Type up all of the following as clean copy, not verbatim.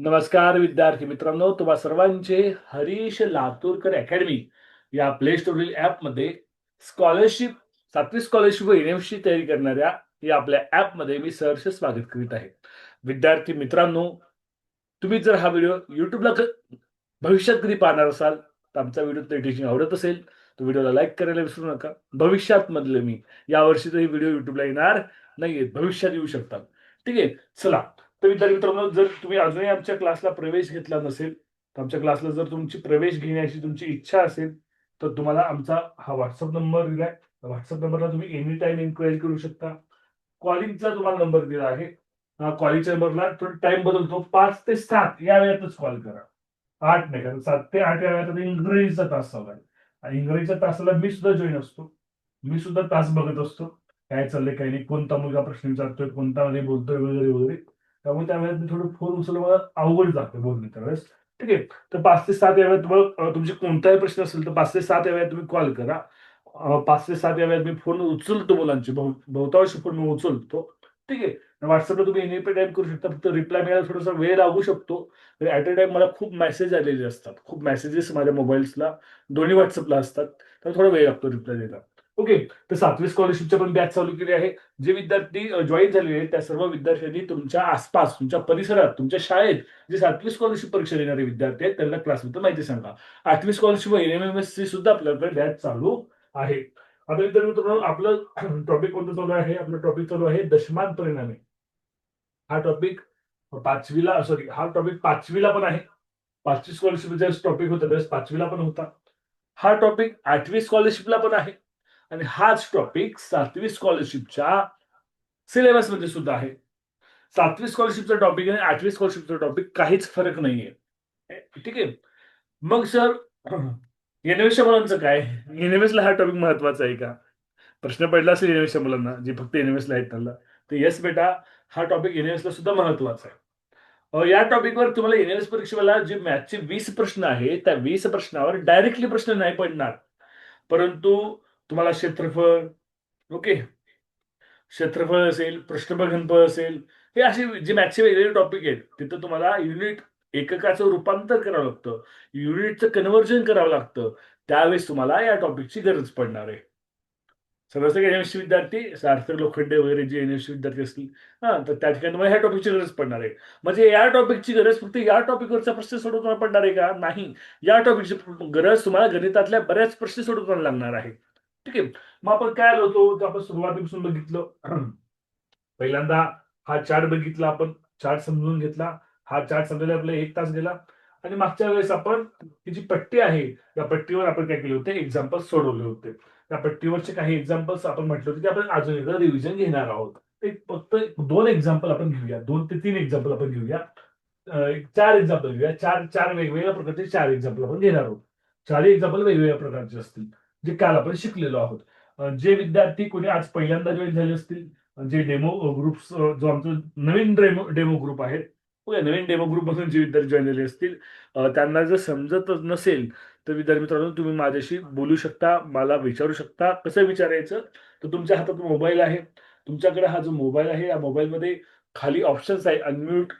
नमस्कार विद्यार्थी मित्रांनो, तुम्हा सर्वांचे हरीश लातूरकर अकॅडमी या प्ले स्टोरील ॲपमध्ये स्कॉलरशिप, 7वी स्कॉलरशिप व एन-एम-ची तयारी करणाऱ्या या आपल्या ॲपमध्ये मी सहर्ष स्वागत करीत आहे. विद्यार्थी मित्रांनो, तुम्ही जर हा व्हिडिओ YouTubeला भविष्यात कधी पाहणार असाल, तर आमचा व्हिडिओ ते टीचिंग आवडत असेल, तर व्हिडिओला लाईक करायला विसरू नका. भविष्यात मधलं मी, यावर्षी तर व्हिडिओ YouTubeला येणार नाहीयेत, भविष्यात येऊ शकतात. ठीक आहे. चला, तर विद्यार्थी मित्रांनो, जर तुम्ही अजूनही आमच्या क्लासला प्रवेश घेतला नसेल, तर आमच्या क्लासला जर तुमची प्रवेश घेण्याची तुमची इच्छा असेल, तर तुम्हाला आमचा हा WhatsApp नंबर दिलाय. WhatsApp नंबरला तुम्ही एनी टाईम इन्क्वायरी करू शकता. कॉलिंगचा तुम्हाला नंबर दिला आहे. कॉलिंगच्या नंबरला थोडा टाइम बदलतो. 5 ते 7 या वेळातच कॉल करा. 8 नाही, कारण 7 ते 8 या वेळात इंग्रजीचा तास चालू आहे. आणि इंग्रजीच्या तासाला मी सुद्धा जॉईन असतो. मी सुद्धा तास बघत असतो. काय चाललंय, काही नाही, कोणता मुलगा प्रश्न विचारतोय, कोणता नाही बोलतोय वगैरे वगैरे. त्यामुळे त्या वेळेत मी थोडं फोन उचलणं मला अवघड जातं बोलणे त्यावेळेस. ठीक आहे. तर 5 ते 7 या वेळेत तुम्हाला तुमचे कोणताही प्रश्न असेल तर 5 ते 7 या वेळेत तुम्ही कॉल करा. 5 ते 7 या वेळेत मी फोन उचलतो मुलांचे. बहुतांश फोन मी उचलतो. ठीक आहे. WhatsAppला तुम्ही एनी टाईम करू शकता. फक्त रिप्लाय मिळायला थोडासा वेळ लागू शकतो. ॲट अ टाईम मला खूप मेसेज आलेले असतात. खूप मेसेजेस माझ्या मोबाईल्सला दोन्ही WhatsAppला असतात. तर थोडा वेळ लागतो रिप्लाय द्यायला. ओके. तर 7वी स्कॉलरशिपच्या पण बॅच चालू केली आहे. जे विद्यार्थी जॉइन झालेले आहेत, त्या सर्व विद्यार्थ्यांनी तुमच्या आसपास, तुमच्या परिसरात, तुमच्या शाळेत जे 7वी स्कॉलरशिप परीक्षा देणारे विद्यार्थी आहेत, त्यांना क्लासबद्दल माहिती सांगा. 8वी स्कॉलरशिप व एन-एम-एम-एसची सुद्धा आपल्याकडे बॅच चालू आहे. आता विद्यार्थी मित्रांनो, आपलं टॉपिक कोणतं चालू आहे? आपलं टॉपिक चालू आहे दशमान परिणामी. हा टॉपिक 5वीला सॉरी हा टॉपिक 5वीला पण आहे. 5वी स्कॉलरशिप ज्यावेळेस टॉपिक होता त्यावेळेस 5वीला पण होता. हा टॉपिक 8वी स्कॉलरशिपला पण आहे. आणि हाच टॉपिक 7वी स्कॉलरशिपच्या सिलेबसमध्ये सुद्धा आहे. 7वी स्कॉलरशिपचा टॉपिक आणि 8वी स्कॉलरशिपचा टॉपिक काहीच फरक नाहीये. ठीक आहे. मग सर एन-एम-एसच्या मुलांचं काय? एन-एम-एसला हा टॉपिक महत्वाचा आहे का? प्रश्न पडला असेल एन-एम-एसच्या मुलांना, जे फक्त एन-एम-एसला आहेत त्यांना. तर येस बेटा, हा टॉपिक एन-एम-एसला सुद्धा महत्वाचा आहे. या टॉपिकवर तुम्हाला एन-एम-एस परीक्षेला जे मॅथ्सचे 20 प्रश्न आहेत, त्या 20 प्रश्नावर डायरेक्टली प्रश्न नाही पडणार. परंतु तुम्हाला क्षेत्रफळ, ओके, क्षेत्रफळ असेल, पृष्ठभाग घनफळ असेल, हे असे जे मॅथ्सचे वेगवेगळे टॉपिक आहेत, तिथं तुम्हाला युनिट एककाचं रूपांतर करावं लागतं. युनिटचं कन्व्हर्जन करावं लागतं. त्यावेळेस तुम्हाला या टॉपिकची गरज पडणार आहे. समजतं का एन-एम-सी विद्यार्थी, सार्थक लोखंडे वगैरे जे एन-एम-सी विद्यार्थी असतील, तर त्या ठिकाणी तुम्हाला ह्या टॉपिकची गरज पडणार आहे. म्हणजे या टॉपिकची गरज फक्त या टॉपिकवरचा प्रश्न सोडवताना पडणार आहे का? नाही. या टॉपिकची गरज तुम्हाला गणितातल्या बऱ्याच प्रश्न सोडवताना लागणार आहे. ठीक आहे. मग आपण काय आलो होतो, तर आपण सुरुवातीपासून बघितलं. पहिल्यांदा हा चार्ट बघितला आपण, चार्ट समजून घेतला. हा चार्ट समजायला आपला 1 तास गेला आणि मागच्या वेळेस आपण ही जी पट्टी आहे, त्या पट्टीवर आपण काय केले होते, एक्झाम्पल्स सोडवले होते. त्या पट्टीवरचे काही एक्झाम्पल्स आपण म्हटलं होतं, की आपण अजून एकदा रिव्हिजन घेणार आहोत. एक फक्त 2 एक्झाम्पल आपण घेऊया. 2 ते 3 एक्झाम्पल आपण घेऊया. 4 एक्झाम्पल घेऊया. 4 वेगवेगळ्या प्रकारचे 4 एक्झाम्पल आपण घेणार आहोत. 4ही एक्झाम्पल वेगवेगळ्या प्रकारचे असतील, जे काल आपण शिकलेलो आहोत. जे विद्यार्थी कोणी आज पहिल्यांदा जॉइन झाले असतील, जे डेमो ग्रुप्स, जो आमचा नवीन डेमो डेमो ग्रुप आहे, नवीन डेमो ग्रुपमधून जे विद्यार्थी जॉइन झाले असतील, त्यांना जर समजतच नसेल, तर विद्यार्थी मित्रांनो, तुम्ही माझ्याशी बोलू शकता, मला विचारू शकता. कसं विचारायचं? तर तुमच्या हातात मोबाईल आहे. तुमच्याकडे हा जो मोबाईल आहे, या मोबाईलमध्ये खाली ऑप्शन्स आहे. अनम्यूट,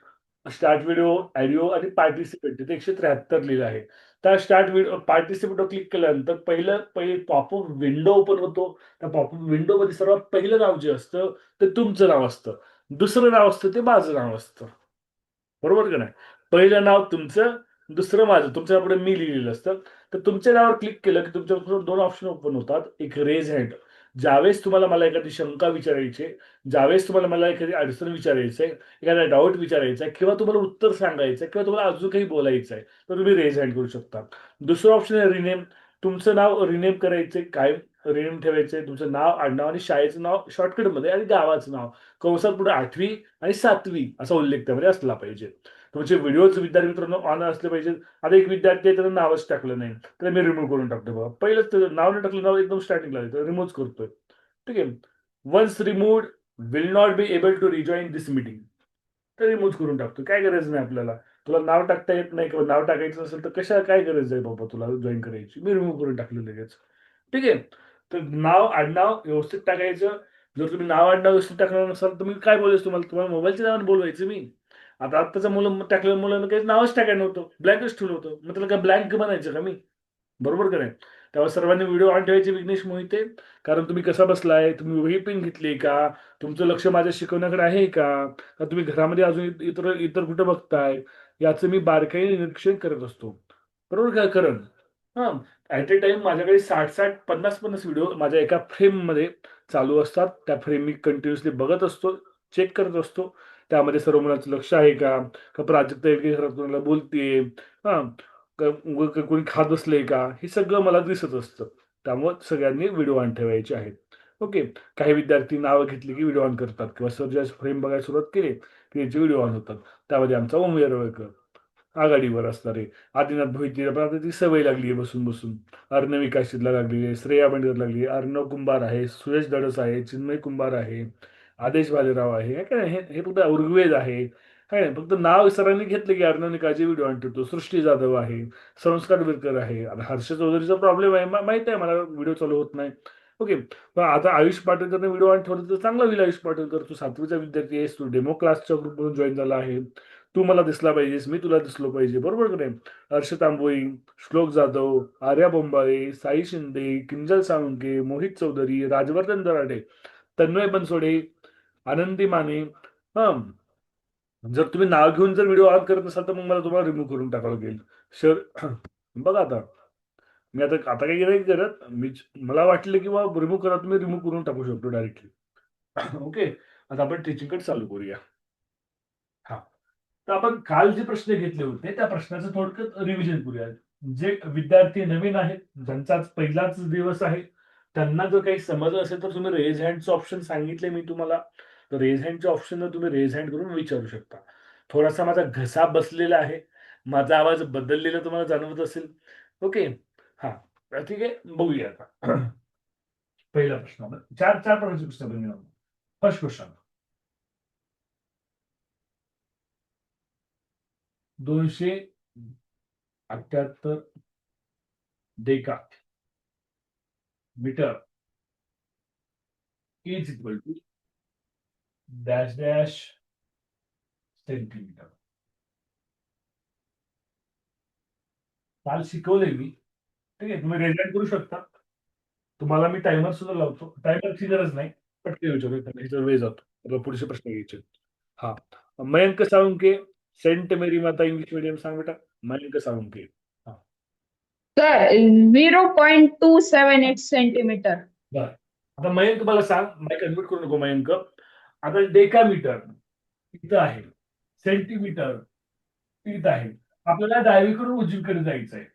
स्टार्ट व्हिडिओ, ऑडिओ आणि पार्टिसिपेट, तिथे 173 लिहिलं आहे. त्या स्टार्ट व्हिडिओ पार्टिसिपेटवर क्लिक केल्यानंतर पहिले पॉपअप विंडो ओपन होतो. त्या पॉपअप विंडोमध्ये सर्वात पहिलं नाव जे असतं, ते तुमचं नाव असतं. दुसरं नाव असतं ते माझं नाव असतं. बरोबर का नाही? पहिलं नाव तुमचं, दुसरं माझं. तुमच्या पुढे मी लिहिलेलं असतं. तर तुमच्या नावावर क्लिक केलं की तुमच्यासमोर 2 ऑप्शन ओपन होतात. एक रेज हँड. ज्यावेळेस तुम्हाला मला एखादी शंका विचारायची आहे, ज्यावेळेस तुम्हाला मला एखादी अडचण विचारायची आहे, एखादा डाउट विचारायचा आहे किंवा तुम्हाला उत्तर सांगायचं आहे किंवा तुम्हाला अजून काही बोलायचं आहे, तर तुम्ही रेज हँड करू शकता. दुसरं ऑप्शन आहे रिनेम. तुमचं नाव रिनेम करायचंय, कायम रिनेम ठेवायचंय. तुमचं नाव, आडनाव आणि शाळेचं नाव शॉर्टकटमध्ये आणि गावाचं नाव. कंसात पुढे 8वी आणि 7वी असा उल्लेख त्यामध्ये असला पाहिजे. तुमचे व्हिडिओज विद्यार्थी मित्रांनो ऑन असले पाहिजेत. आता एक विद्यार्थी आहे, त्यानं नावच टाकलं नाही, तर मी रिमूव्ह करून टाकतो बघा. पहिलंच त्याचं नाव नाही टाकलं, नाव एकदम स्टार्टिंगला आहे, रिमूव्ह करतोय. ठीक आहे. Once removed will not be able to rejoin this meeting. तर रिमूव्ह करून टाकतो. काय गरज नाही आपल्याला. तुला नाव टाकता येत नाही किंवा नाव टाकायचं नसेल, तर काय गरज आहे बाबा तुला जॉइन करायची? मी रिमूव्ह करून टाकलं लगेच. ठीक आहे. तर नाव, आडनाव व्यवस्थित टाकायचं. जर तुम्ही नाव, आडनाव व्यवस्थित टाकणार नसाल, तर मी काय बोलायचं तुम्हाला? तुम्हाला मोबाईलच्या नावाने बोलवायचं मी? आता आत्ताच्या मुलं टाकलेल्या मुलांना काही नावच टाकायला नव्हतं, ब्लँकच ठेवलं होतं. मग त्याला काय ब्लँक बनायचं का मी? बरोबर का नाही? तेव्हा सर्वांनी व्हिडिओ ऑन ठेवायचे विघ्नेश मोहिते. कारण तुम्ही कसा बसलाय? तुम्ही वही पेन घेतली का? तुमचं लक्ष माझ्या शिकवण्याकडे आहे का? का तुम्ही घरामध्ये अजून इतर इतर कुठे बघताय? याचं मी बारकाईने निरीक्षण करत असतो. बरोबर का? कारण हां, ॲट अ टाईम माझ्याकडे 60-60, 50-50 व्हिडिओ माझ्या एका फ्रेममध्ये चालू असतात. त्या फ्रेम मी कंटिन्युअसली बघत असतो, चेक करत असतो. त्यामध्ये सर्व मुलांचं लक्ष आहे का? का प्राजक्ता एके घरात कोणाला बोलतीये? हां, कोणी खात बसलंय का? हे सगळं मला दिसत असतं. त्यामुळं सगळ्यांनी व्हिडिओ ऑन ठेवायचे आहेत. ओके. काही विद्यार्थी नावं घेतली की व्हिडिओ ऑन करतात किंवा सर ज्यावेळेस फ्रेम बघायला सुरुवात केली, की त्यांचे व्हिडिओ ऑन होतात. त्यामध्ये आमचा ओम येरवळकर आघाडीवर असणारे, आदिनाथ भोईते पण आता ती सवय लागली आहे बसून-बसून. अर्णविका शिंदे लागलेली आहे, श्रेया बंडगर लागली आहे, अर्णव कुंभार आहे, सुरेश धडस आहे, चिन्मय कुंभार आहे, आदेश भालेराव आहे. हे काय हे हे फक्त ऋग्वेद आहे. काय नाही, फक्त नाव सरांनी घेतलं की अर्णव निकाळजे व्हिडिओ ऑन ठेवतो. सृष्टी जाधव आहे, संस्कार बिरकर आहे. आता हर्ष चौधरीचा प्रॉब्लेम आहे. माहीत आहे मला व्हिडिओ चालू होत नाही. ओके. पण आता आयुष पाटणकरने व्हिडिओ ऑन ठेवला तर चांगला होईल. आयुष पाटणकर, तू 7वीचा विद्यार्थी आहेस, तू डेमो क्लासच्या ग्रुपमधून जॉइन झाला आहे. तू मला दिसला पाहिजेस, मी तुला दिसलो पाहिजे. बरोबर की नाही? हर्ष तांबोळी, श्लोक जाधव, आर्या बोंबाळे, साई शिंदे, किंजल साळुंके, मोहित चौधरी, राजवर्धन दराडे, तन्मय बनसोडे, आनंदी माने. हं, जर तुम्ही नाव घेऊन जर व्हिडिओ ऑन करत असाल तर मग मला तुम्हाला रिमूव्ह करून टाकावं लागेल. सर बघा आता, मी आता आता काही नाही करत. मला वाटलं की बाबा रिमूव्ह करा, तुम्ही रिमूव्ह करून टाकू शकतो डायरेक्टली. ओके. आता आपण टीचिंगकडे चालू करूया. हां. तर आपण काल जे प्रश्न घेतले होते, त्या प्रश्नाचं थोडक्यात रिव्हिजन करूया. जे विद्यार्थी नवीन आहेत, ज्यांचा आज पहिलाच दिवस आहे, त्यांना जर काही समजलं असेल तर तुम्ही रेज हँडचं ऑप्शन सांगितले मी तुम्हाला. तर रेज हँडच्या ऑप्शनवर तुम्ही रेज हँड करून विचारू शकता. थोडासा माझा घसा बसलेला आहे. माझा आवाज बदललेला तुम्हाला जाणवत असेल. ओके. हां. तर ठीक आहे. बघूया आता. पहिला प्रश्न. 4 प्रकारचे प्रश्न बनवूया. First question. 278 deca metre is equal to dash dash centimetre. काल शिकवलंय मी. ठीक आहे. तुम्ही रेजॅक्ट करू शकता. तुम्हाला मी टायमर सुद्धा लावतो. टायमरची गरज नाही. पटकन विचारू, ह्याच्यावर वेळ जातो. आपल्याला पुढचे प्रश्न घ्यायचे. हां. मयंक साळुंके, सेंट मेरी माता इंग्लिश मीडियम सांग बेटा. मयंक साळुंके. हां. Sir 0.278 centimetre. बरं. आता मयंक मला सांग, माईक अनम्यूट करू नको मयंक. आता डेकामीटर इथं आहे. सेंटीमीटर इथं आहे. आपल्याला डावीकडून उजवीकडे जायचंय.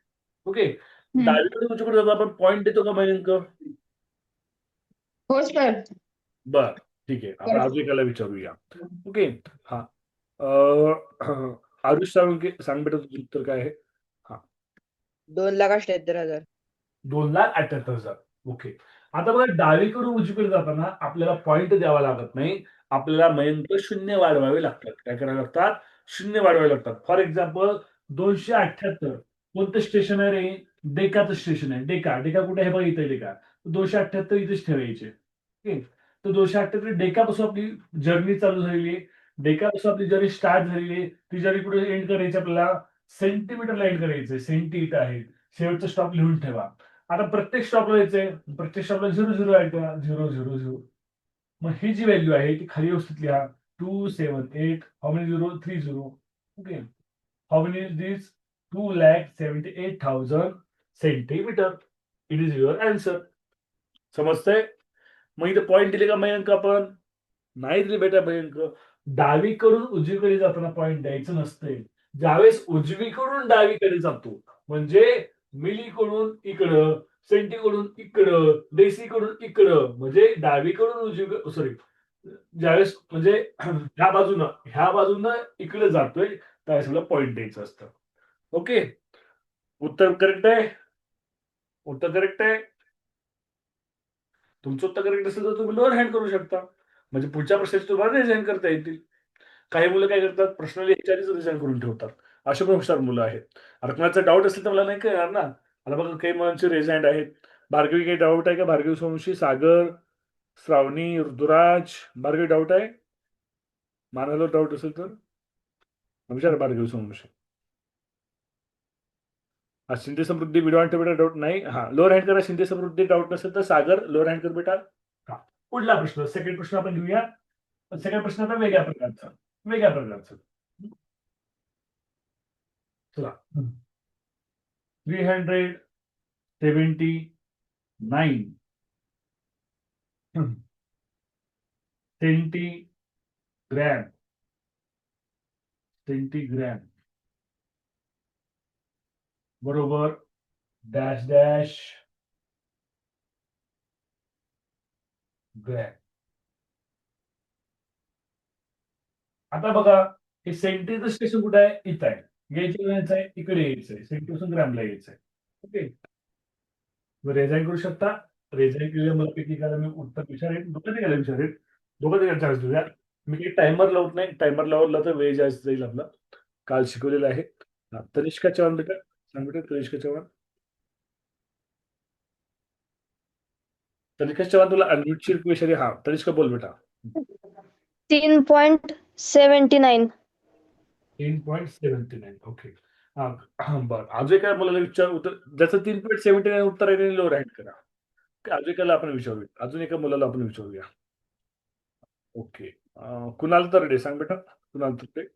ओके. डावीकडून उजवीकडे जातो आपण पॉइंट देतो का मयंक? हो सर. बरं. ठीक आहे. आपण बरं. अजून एकाला विचारूया. ओके. हां. आरुष साळुंके सांग बेटा तुझं उत्तर काय आहे? हां. 2,78,000. 2,78,000. ओके. आता बघा डावीकडून उजवीकडे जाताना आपल्याला पॉइंट द्यावा लागत नाही. आपल्याला मयंक शून्य वाढवावे लागतात. काय करावे लागतात? शून्य वाढवावे लागतात. फॉर एक्झाम्पल 278 कोणतं स्टेशन आहे रे? डेकाचं स्टेशन आहे. डेका. डेका कुठे आहे? बघा इथे डेका. 278 इथेच ठेवायचे. ओके. तर 278 डेकापासून आपली जर्नी चालू झालेली आहे. डेकापासून आपली जर्नी स्टार्ट झालेली आहे. ती जर्नी कुठे एंड करायची आपल्याला? सेंटीमीटरला एंड करायचंय. सेंटी इथं आहे. शेवटचा स्टॉप लिहून ठेवा. आता प्रत्येक स्टॉपला यायचंय. प्रत्येक स्टॉपला 0-0 आहे का? 0-0-0. मग ही जी व्हॅल्यू आहे ती खाली व्यवस्थित लिहा. 278 how many zero? 30. Okay. How many is this? 2,78,000 centimetre. It is your answer. समजतंय? मग इथे पॉइंट दिले का मयंक आपण? नाही दिले बेटा मयंक. डावीकडून उजवीकडे जाताना पॉइंट द्यायचं नसतंय. ज्यावेळेस उजवीकडून डावीकडे जातो म्हणजे मिलीकडून इकडं, सेंटीकडून इकडं, डेसीकडून इकडं म्हणजे डावीकडून उजवीकडे सॉरी ज्यावेळेस म्हणजे ह्या बाजूनं इकडे जातोय त्यावेळेस मला पॉइंट द्यायचं असतं. ओके. उत्तर करेक्ट आहे? उत्तर करेक्ट आहे? तुमचं उत्तर करेक्ट असेल तर तुम्ही लोअर हँड करू शकता. म्हणजे पुढच्या प्रश्नाची तुम्हाला रिझाईन करता येतील. काही मुलं काय करतात, प्रश्न लिहायच्या आधीच रिझाईन करून ठेवतात. असे पण हुशार मुलं आहेत. आता कुणाचा डाऊट असेल तर मला नाही कळणार ना. आता बघा काही मुलांचे रेज हँड आहेत. भार्गवी काही डाऊट आहे का? भार्गवी सोमशी, सागर, श्रावणी, ऋतुराज, भार्गवी डाऊट आहे? मानायला डाऊट असेल तर? विचार बार घेऊ समोर. हा शिंदे समृद्धी व्हिडिओ आणि डाऊट नाही. हा लोअर हँड करा शिंदे समृद्धी डाऊट नसेल तर सागर लोअर हँड कर बेटा. हा पुढला प्रश्न सेकंड प्रश्न आपण घेऊया. सेकंड प्रश्न आता वेगळ्या प्रकारचा. चला 379 सेंटीग्रॅम बरोबर डॅश डॅश ग्रॅम. आता बघा हे सेंटीचं स्टेशन कुठे आहे? इथं आहे. यायचं आहे इकडे यायचंय. सेंटीपासून ग्रॅमला यायचंय. ओके रेझाईन करू शकता. रेझाईन केलेलं मला पैकी एखादा मी उत्तर विचारेन. दोघं चान्स देऊया. मी काही टायमर लावत नाही. टायमर लावला तर वेळ जास्त जाईल आपला. काल शिकवलेलं आहे. तनिष्का चव्हाण बेटा सांग बेटा. तनिष्का चव्हाण तुला अनम्यूटची रिक्वेस्ट आहे. हा तनिष्का बोल बेटा. 3.79. 3.79 ओके. बरं अजून काय मुलाला विचार उत्तर ज्याचं 3.79 उत्तर आहे त्यांनी लोअर हँड करा. अजून एकाला आपण विचारूया. अजून एका मुलाला आपण विचारूया. ओके कुणाल तरडे सांग बेटा. कुणाल तरडे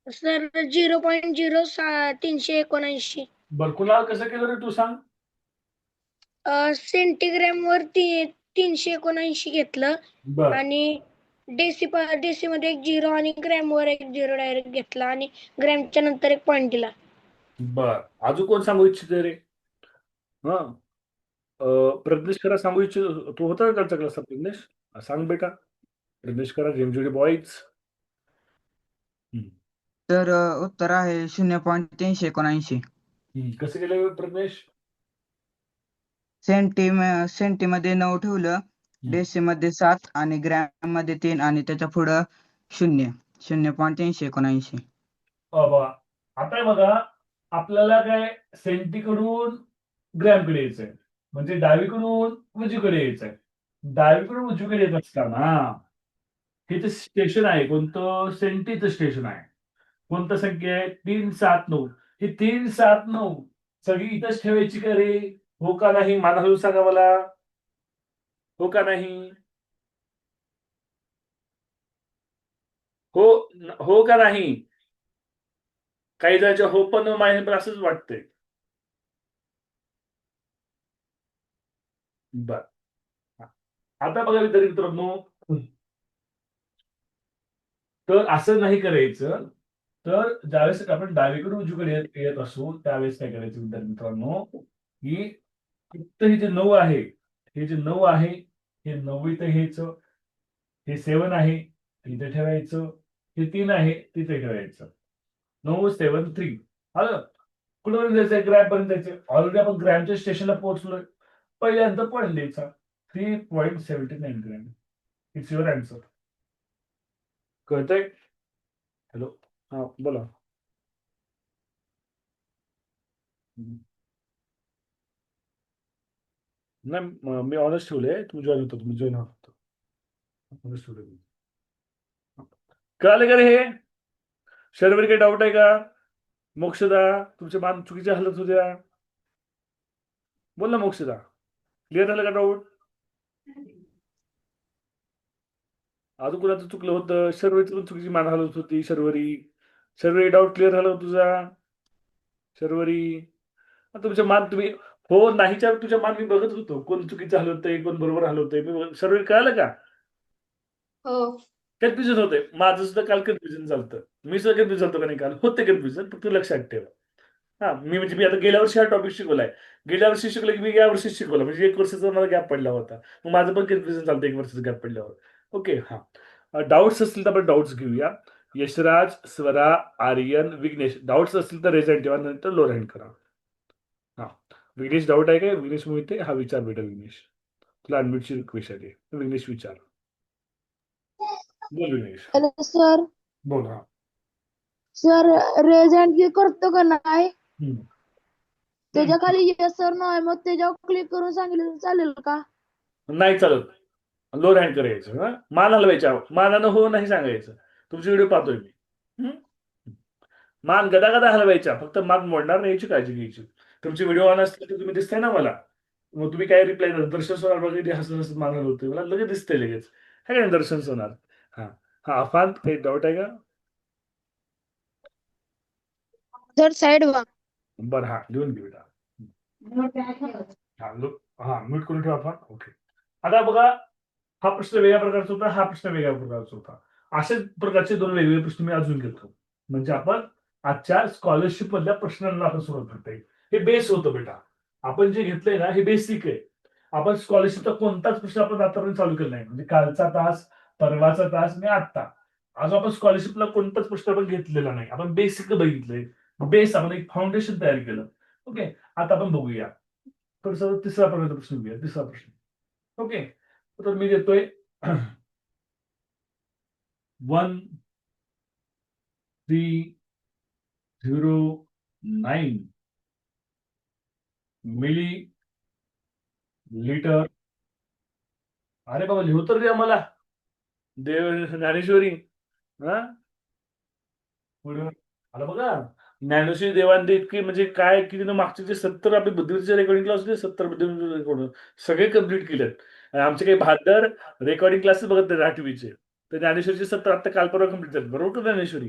सर 0.0379. बरं कुणाल कसं केलं रे तू सांग. सेंटीग्रॅम वर 379 घेतलं बर आणि डेसी मध्ये एक 0 आणि ग्रॅम वर एक 0 डायरेक्ट घेतला आणि ग्रॅमच्या नंतर एक पॉईंट दिला. बर अजून कोण सांगू इच्छिते रे? हा प्रज्ञेश खरा सांगू इच्छित तू होता का कालच्या क्लासला प्रज्ञेश? सांग बेटा. प्रज्ञेश खरा जेमजुडी बॉईज. तर उत्तर आहे 0.379. कसं केलं प्रज्ञेश? सेंटीमध्ये 9 ठेवलं, डेसीमध्ये 7 आणि ग्रॅम मध्ये 3 आणि त्याच्या पुढं 0.379. बघा आता बघा आपल्याला काय सेंटीकडून ग्रॅमकडे यायचंय म्हणजे डावीकडून उजवीकडे यायचंय. डावीकडून उजवीकडे येत असताना हे जे स्टेशन आहे कोणतं? सेंटीचं स्टेशन आहे. कोणतं संख्या आहे? 379. ही 379 सगळी इथंच ठेवायची का रे? हो का नाही? मला हळू सांगा मला. हो का नाही? हो का नाही? काही जणांच्या हो पण माहिती पण असंच वाटतंय. बर आता बघा विद्यार्थी मित्रांनो तर असं नाही करायचं. तर ज्यावेळेस आपण डावीकडून उजवीकडे येत असू त्यावेळेस काय करायचं विद्यार्थी मित्रांनो की फक्त हे जे 9 आहे हे जे 9 आहे हे 9 इथं घ्यायचं. हे 7 आहे इथे ठेवायचं. हे 3 आहे तिथे ठेवायचं. 9 7 3 आलं. कुठपर्यंत जायचंय? ग्रॅम पर्यंत जायचंय. ऑलरेडी आपण ग्रॅमच्या स्टेशनला पोहोचलोय. पहिल्यांदा पॉईंट द्यायचा 3.79 ग्रॅम. It's your answer. कळतंय? हॅलो हा बोला. नाही मी ऑनर्स ठेवले. तुम्ही जॉईन होतो. तुम्ही जॉईन होतो. ऑनर्स ठेवले. कळालं का रे हे? शर्वरी काही डाऊट आहे का? मोक्षदा तुमचे मान चुकीच्या हलत होत्या. बोल ना मोक्षदा. क्लिअर झालं का डाऊट? अजून कुणाचं चुकलं होतं? शर्वरीचं पण चुकीची मान हलत होती. शर्वरी डाऊट क्लिअर झाला तुझा? शर्वरी तुमच्या मान तुम्ही हो नाहीच्या तुझ्या मान मी बघत होतो. कोण चुकीचं हलवतंय कोण बरोबर हलवतंय. मी शर्वरी कळालं का? हो कन्फ्युजन होते. माझं सुद्धा काल कन्फ्युजन झालं. मी सुद्धा कन्फ्युज झालतो का नाही काल? होते कन्फ्युजन फक्त लक्षात ठेवा. हा मी म्हणजे मी आता गेल्या वर्षी हा टॉपिक शिकवलाय. गेल्या वर्षी शिकलो की मी या वर्षी शिकवला म्हणजे 1 वर्षाचा मला गॅप पडला होता. मग माझं पण कन्फ्युजन चालतं 1 वर्षाचा गॅप पडल्यावर. ओके हा डाऊट्स असतील तर आपण डाऊट्स घेऊया. यशराज स्वरा आर्यन विघ्नेश डाऊट्स असतील तर रेज हँड ठेवा नंतर लोअर हँड करा. हा विघ्नेश डाऊट आहे काय? विघ्नेश मोहिते हा विचार बेटा. विघ्नेश तुला अनम्यूटची रिक्वेस्ट आहे. विघ्नेश विचार. बोल विघ्नेश. Hello sir. बोल हा. सर रेज हँड करतो का नाही हम्म. त्याच्या खाली येस सर नो आहे मग त्याच्यावर क्लिक करून सांगितलं तर चालेल का? नाही चालत. लोअर हँड करायचं. मान हलवायच्या. मानानं हो नाही सांगायचं. तुमचे व्हिडिओ पाहतोय मी. हम्म? मान गदा गदा हलवायच्या, फक्त मान मोडणार नाही याची काळजी घ्यायची. तुमचे व्हिडिओ ऑन असले की तुम्ही दिसताय ना मला, मग तुम्ही काय रिप्लाय करता, दर्शन सोनार बघा हसत हसत मान हलवतोय, मला लगेच दिसतंय लगेच. है का नाही दर्शन सोनार? हा हा अफान काही डाऊट आहे का? सर साईड व्हा. बरं हा लिहून घेऊ बेटा. हा म्यूट करून ठेवा आपण. ओके. आता बघा, हा प्रश्न वेगळ्या प्रकारचा होता, हा प्रश्न वेगळ्या प्रकारचा होता. अशाच प्रकारचे दोन वेगवेगळे प्रश्न मी अजून घेतो. म्हणजे आपण आजच्या स्कॉलरशिप मधल्या प्रश्नांना आपण सुरुवात करता येईल. हे बेस होतं बेटा. आपण जे घेतलंय ना हे बेसिक आहे. आपण स्कॉलरशिपचा कोणताच प्रश्न आपण आतापर्यंत चालू केला नाही. म्हणजे कालचा तास, परवाचा तास आणि आत्ता. आज आपण स्कॉलरशिपला कोणताच प्रश्न आपण घेतलेला नाही. आपण बेसिक बघितलंय. बेस आपण एक फाउंडेशन तयार केलं. ओके. आता आपण बघूया. थोडस तिसरा प्रश्न घेऊया. तिसरा प्रश्न. ओके. तर मी देतोय 1309 मिली लिटर. अरे बाबा लिहू तर द्या मला. देव ज्ञानेश्वरी. हा पुढे आला बघा. ज्ञानेश्वरी देवांदे इतकी म्हणजे काय की तिनं मागचे जे 70 आपले बुद्धिबळाचे रेकॉर्डिंग क्लास होते, 70 बुद्धिबळाचे रेकॉर्डिंग सगळे कम्प्लीट केलेत. आणि आमचे काही बहादर रेकॉर्डिंग क्लासेस बघत नाही आठवीचे. तर ज्ञानेश्वरीचे 70 आता काल परवा कम्प्लीट झाले. बरोबर का ज्ञानेश्वरी?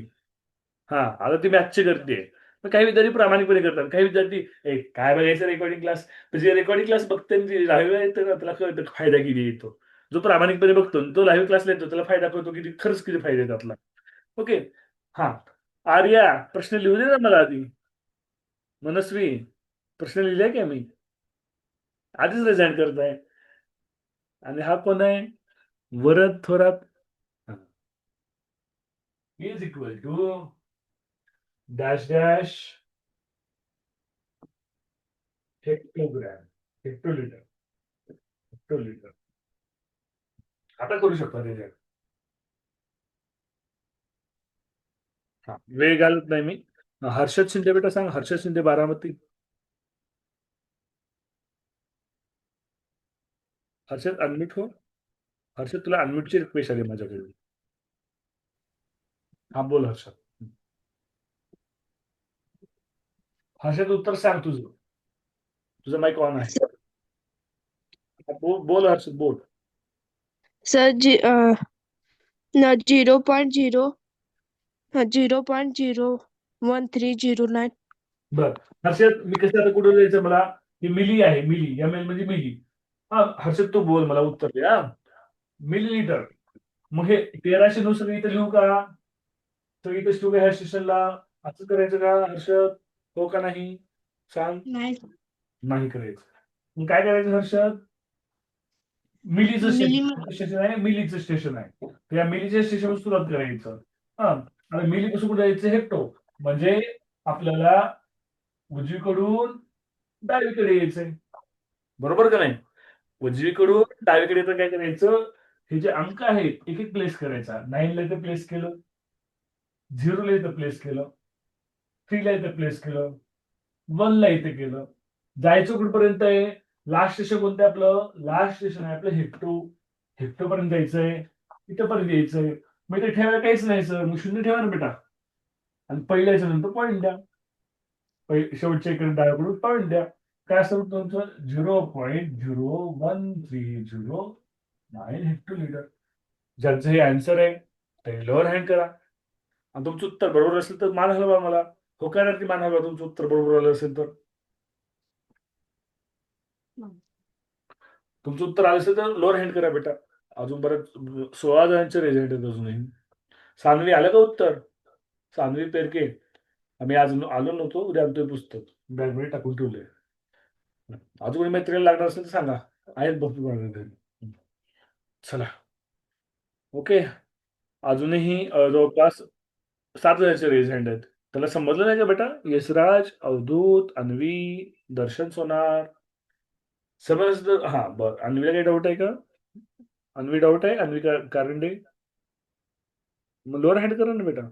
हा आता ती मॅथची करते. मग काही विद्यार्थी प्रामाणिकपणे करतात, काही विद्यार्थी काय बघायचं रेकॉर्डिंग क्लास, जे रेकॉर्डिंग क्लास बघते लाईव्ह येतं ना त्याला कळतं फायदा किती येतो. जो प्रामाणिकपणे बघतो तो लाईव्ह क्लासला येतो त्याला फायदा कळतो किती खरंच किती फायदा आहे त्यातला. ओके. हा आर्या प्रश्न लिहू दे ना मला आधी. मनस्वी प्रश्न लिहिलाय का मी? आधीच रिझाईन करताय. आणि हा कोण आहे? Varad Thorat. Is equal to dash dash hectogram, hectolitre, hectolitre. आता करू शकता रिझल्ट. हा वेळ घालत नाही मी. हर्षद शिंदे बेटा सांग. हर्षद शिंदे बारामती. हर्षद अनम्यूट हो. हर्षद तुला अनम्यूटची रिक्वेस्ट आली माझ्याकडे. हा बोल हर्षद. हर्षद उत्तर सांग तुझं. तुझं माईक ऑन आहे. बोल हर्षद बोल. सर 0.01309. बर हर्षद मी कसं आता कुठं जायचं मला? ही मिली आहे, मिली एम एल म्हणजे मिली. हा हर्षद तू बोल मला उत्तर दे. हा मिलीलीटर. मग हे 1309 सगळं इथं लिहू का? सगळी इथं लिहू का ह्या स्टेशनला? असं करायचं का हर्षद? हो का नाही सांग. नाही करायचं. मग काय करायचं हर्षद? मिलीचं स्टेशन आहे, मिलीचं स्टेशन आहे. त्या मिलीच्या स्टेशनवर सुरुवात करायचं. हा आणि मिलीपासून कुठे जायचं? हेक्टो. म्हणजे आपल्याला उजवीकडून डावीकडे यायचंय. बरोबर का नाही? उजवीकडून डावीकडे तर काय करायचं? हे जे अंक आहेत एक एक प्लेस करायचा. 9 ला इथं प्लेस केलं, 0 ला इथं प्लेस केलं, 3 ला इथं प्लेस केलं, 1 ला इथे केलं. जायचं कुठपर्यंत आहे? लास्ट स्टेशन कोणतं आहे आपलं? लास्ट स्टेशन आहे आपलं हेक्टो. हेक्टो पर्यंत जायचंय, इथंपर्यंत यायचंय. मग इथे ठेवायला काहीच नाही सर, मग 0 ठेवा ना बेटा. आणि पहिल्या नंतर पॉईंट द्या. शेवटच्या इकडे डाव्याकडून पॉईंट द्या. काय असतं तुमचं? 0.0130 हेक्टोलिटर. ज्यांचं हे आन्सर आहे ते लोअर हँड करा. आणि तुमचं उत्तर बरोबर असेल तर मान हलवा मला. हो काय नक्की मान हलवा तुमचं उत्तर बरोबर आलं असेल तर. तुमचं उत्तर आलं असेल तर लोअर हँड करा बेटा. अजून बरं 16 जणांचे रिझल्ट आहेत अजूनही. सानवी आलं का उत्तर? सानवी पेरके. आम्ही आज आलो नव्हतो, उद्या आणतोय पुस्तक. बॅगमध्ये टाकून ठेवलंय. अजून कोणी मैत्रिणी लागणार असेल तर सांगा. आहेत भरपूर घरी. चला ओके. अजूनही जवळपास 7 जणांचे रेज हँड आहेत. त्याला समजलं नाही का बेटा? यशराज, अवधूत, अन्वी, दर्शन सोनार समजलं. हा बरं. अन्वीला काही डाऊट आहे का? अन्वी डाऊट आहे? अन्वी कारंडे. मग लोअर हँड करा ना बेटा.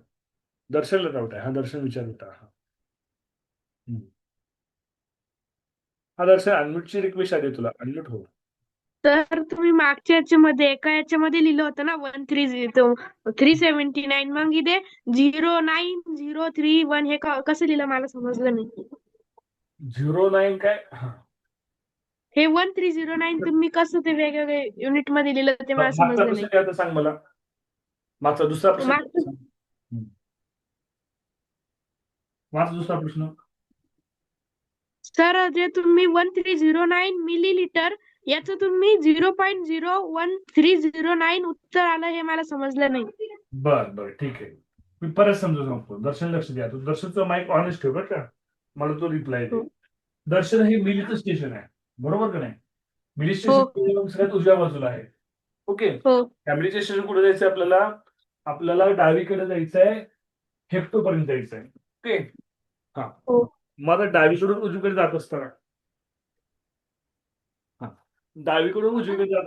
दर्शनला डाऊट आहे. हा दर्शन विचार बेटा. हा हा दर्शन अनम्यूटची रिक्वेस्ट आली तुला. अनम्यूट हो. तर तुम्ही मागच्या याच्यामध्ये एका याच्यामध्ये लिहिलं होतं ना 379 मग इथे 09031 हे कसं लिहिलं मला समजलं नाही. 09 काय हा. हे 1309 तुम्ही कसं ते वेगवेगळे युनिट मध्ये लिहिलं ते मला मागचा समजलं प्रश्न नाही. काय होता सांग मला. मागचा दुसरा प्रश्न काय मागचं- होता सांग. माझा दुसरा प्रश्न. सर जे तुम्ही 1309 मिलीलिटर याचं तुम्ही 0.01309 उत्तर आलं हे मला समजलं नाही. बर ठीक आहे. मी परत समजून सांगतो. दर्शन लक्ष द्या. तू दर्शनचं माईक ऑनच ठेव बरं का. मला तो रिप्लाय दे. हो. दर्शन हे मिलीचं स्टेशन आहे, बरोबर का नाही. मिली हो. स्टेशन सगळ्यात उजव्या बाजूला आहे. ओके. हो फॅमिलीच्या स्टेशन कुठे जायचं आपल्याला डावीकडे जायचंय, हेक्टोपर्यंत जायचंय. ओके. हा. हो. मग आता डावीकडून उजवीकडे जात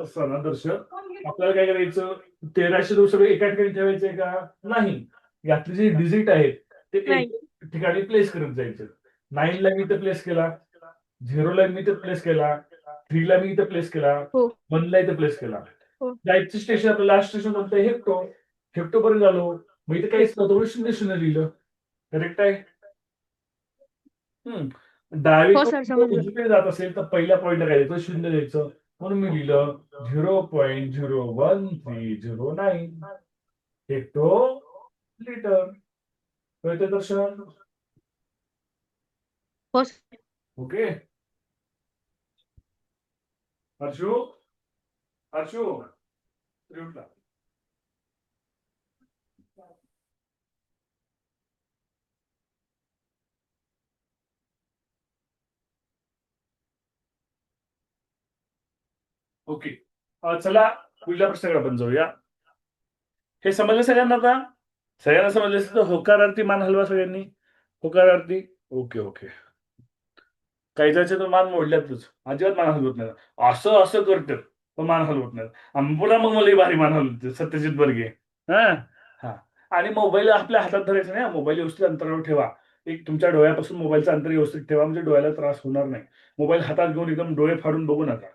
असताना दर्शन आपल्याला काय करायचं, 1300 सगळं एका ठिकाणी ठेवायचंय का नाही. यातले जे डिजिट आहेत ते नाही. एक ठिकाणी प्लेस करत जायचं. 9 ला मी इथं प्लेस केला, 0 ला मी इथं प्लेस केला, 3 ला मी इथं प्लेस केला, हो. 1 ला इथं प्लेस केला. हो. जायचं स्टेशन आपलं लास्ट स्टेशन कोणतं, हेक्टो पर्यंत आलो. मग इथं काहीच नव्हतं, 0 लिहिलं. करेक्ट आहे. हो सर, डावीकडून समजलं. उजवीकडे जात असेल तर पहिल्या पॉईंटला काय द्यायचं, 0 द्यायचं. म्हणून मी लिहिलं 0.01309 हेक्टो लिटर. कळते दर्शन. हो सर. ओके. हर्षू उठला. ओके. चला पुढल्या प्रश्नाकडे आपण जाऊया. हे समजलं सगळ्यांना आता? सगळ्यांना समजलं असेल तर होकारार्थी मान हलवा सगळ्यांनी. होकारार्थी. ओके. काही जणांचे तर मान मोडल्यातच, अजिबात मान हलवत नाही. असं करतात पण मान हलवत नाही. पुन्हा मग मला भारी मान हलवते सत्यजित बर्गे. हा. आणि मोबाईल आपल्या हातात धरायचा नाही. मोबाईल व्यवस्थित अंतरावर ठेवा. एक तुमच्या डोळ्यापासून मोबाईलचं अंतर व्यवस्थित ठेवा, म्हणजे डोळ्याला त्रास होणार नाही. मोबाईल हातात घेऊन एकदम डोळे फाडून बघू नका.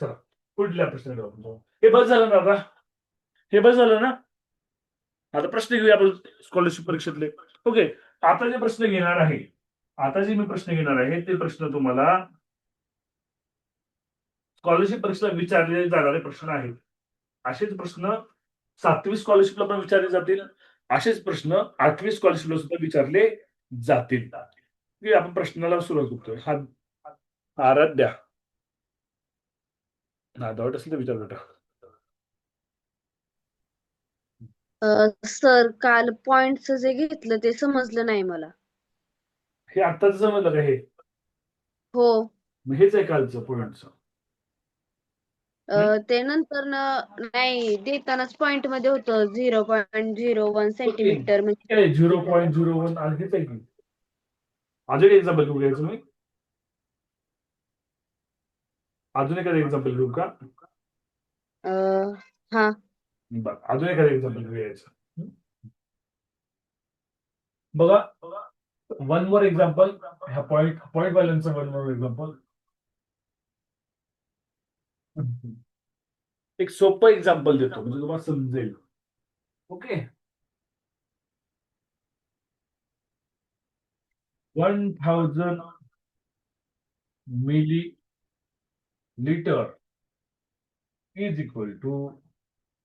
चला पुढल्या प्रश्नाकडे आपण जाऊ. हे बस झालं ना. आता प्रश्न घेऊया आपण स्कॉलरशिप परीक्षेतले. ओके. आता जे प्रश्न घेणार आहे, ते प्रश्न तुम्हाला स्कॉलरशिप परीक्षेला विचारले जाणारे प्रश्न आहेत. असेच प्रश्न 7वी स्कॉलरशिपला पण विचारले जातील. असेच प्रश्न 8वी स्कॉलरशिपला सुद्धा विचारले जातील. आपण प्रश्नाला सुरुवात करतोय. आराध्या. डाऊट असेल तर विचार बेटा. सर काल पॉइंटचं जे घेतलं ते समजलं नाही मला. हे आत्ताच समजलं का हे? हो. मग हेच आहे कालचं पॉईंटचं. ते नंतर नाही देतानाच पॉइंट मध्ये होतं 0.01 सेंटीमीटर म्हणजे 0.01 आणि हेच आहे की. अजून एक्झाम्पल घेऊ घ्यायचं मी. अजून एखादं एक्झाम्पल घेऊ का? हा. बरं, अजून एखादं एक्झाम्पल घ्यायचं. बघा 1 मोर एक्झाम्पल. ह्या पॉइंट वाल्यांचं 1 मोर एक्झाम्पल. एक सोपं एक्झाम्पल देतो म्हणजे तुम्हाला समजेल. Okay. 1000 milliliter is equal to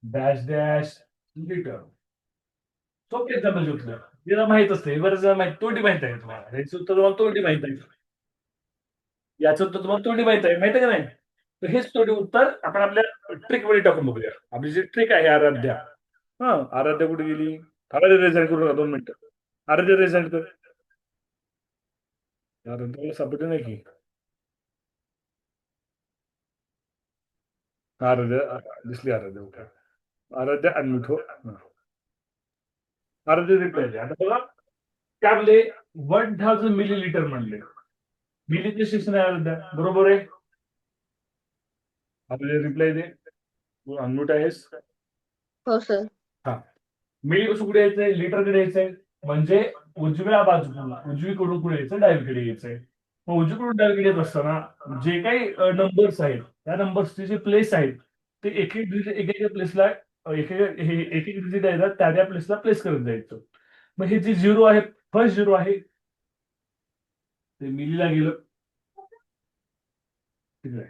dash liter. सोपं एक्झाम्पल घेतलं. याला माहित असते, बरेच जण तोंडी माहित आहे तुम्हाला. याचं उत्तर तुम्हाला तोंडी माहित आहे. याचं उत्तर तुम्हाला तोंडी माहित आहे का नाही? तर हेच तोंडी उत्तर आपण आपल्या ट्रिक मध्ये टाकून बघूया. आपली जी ट्रिक आहे आराध्या. आराध्या कुठे गेली? आराध्या रिझाईन करू नका, 2 मिनिटं. आराध्या रिझाईन कर. आराध्याला सापडलं नाही की. आराध्या दिसली. आराध्या अनम्यूट हो. आराध्या रिप्लाय द्या. आता बघा त्यातले 1000 मिलीलिटर म्हणले. मिलीचे सेक्शन आहे आराध्या, बरोबर आहे. आपल्याला रिप्लाय दे. तू अनम्यूट आहेस. हो सर. मिली कसं कुठे यायचंय? लिटरकडे यायचंय. म्हणजे उजवीकडून पुढे यायचं, डावीकडे यायचंय. मग उजवीकडून डावीकडे येत असताना जे काही नंबर्स आहेत त्या नंबर्सचे जे प्लेस आहेत ते एक एक डिजिट एक एक प्लेसला एक एक डिजिट आहे ना त्या त्या प्लेसला प्लेस करत जायचं. मग हे जे झिरो आहे, फर्स्ट झिरो आहे ते मिलीला गेलं, ठीक आहे.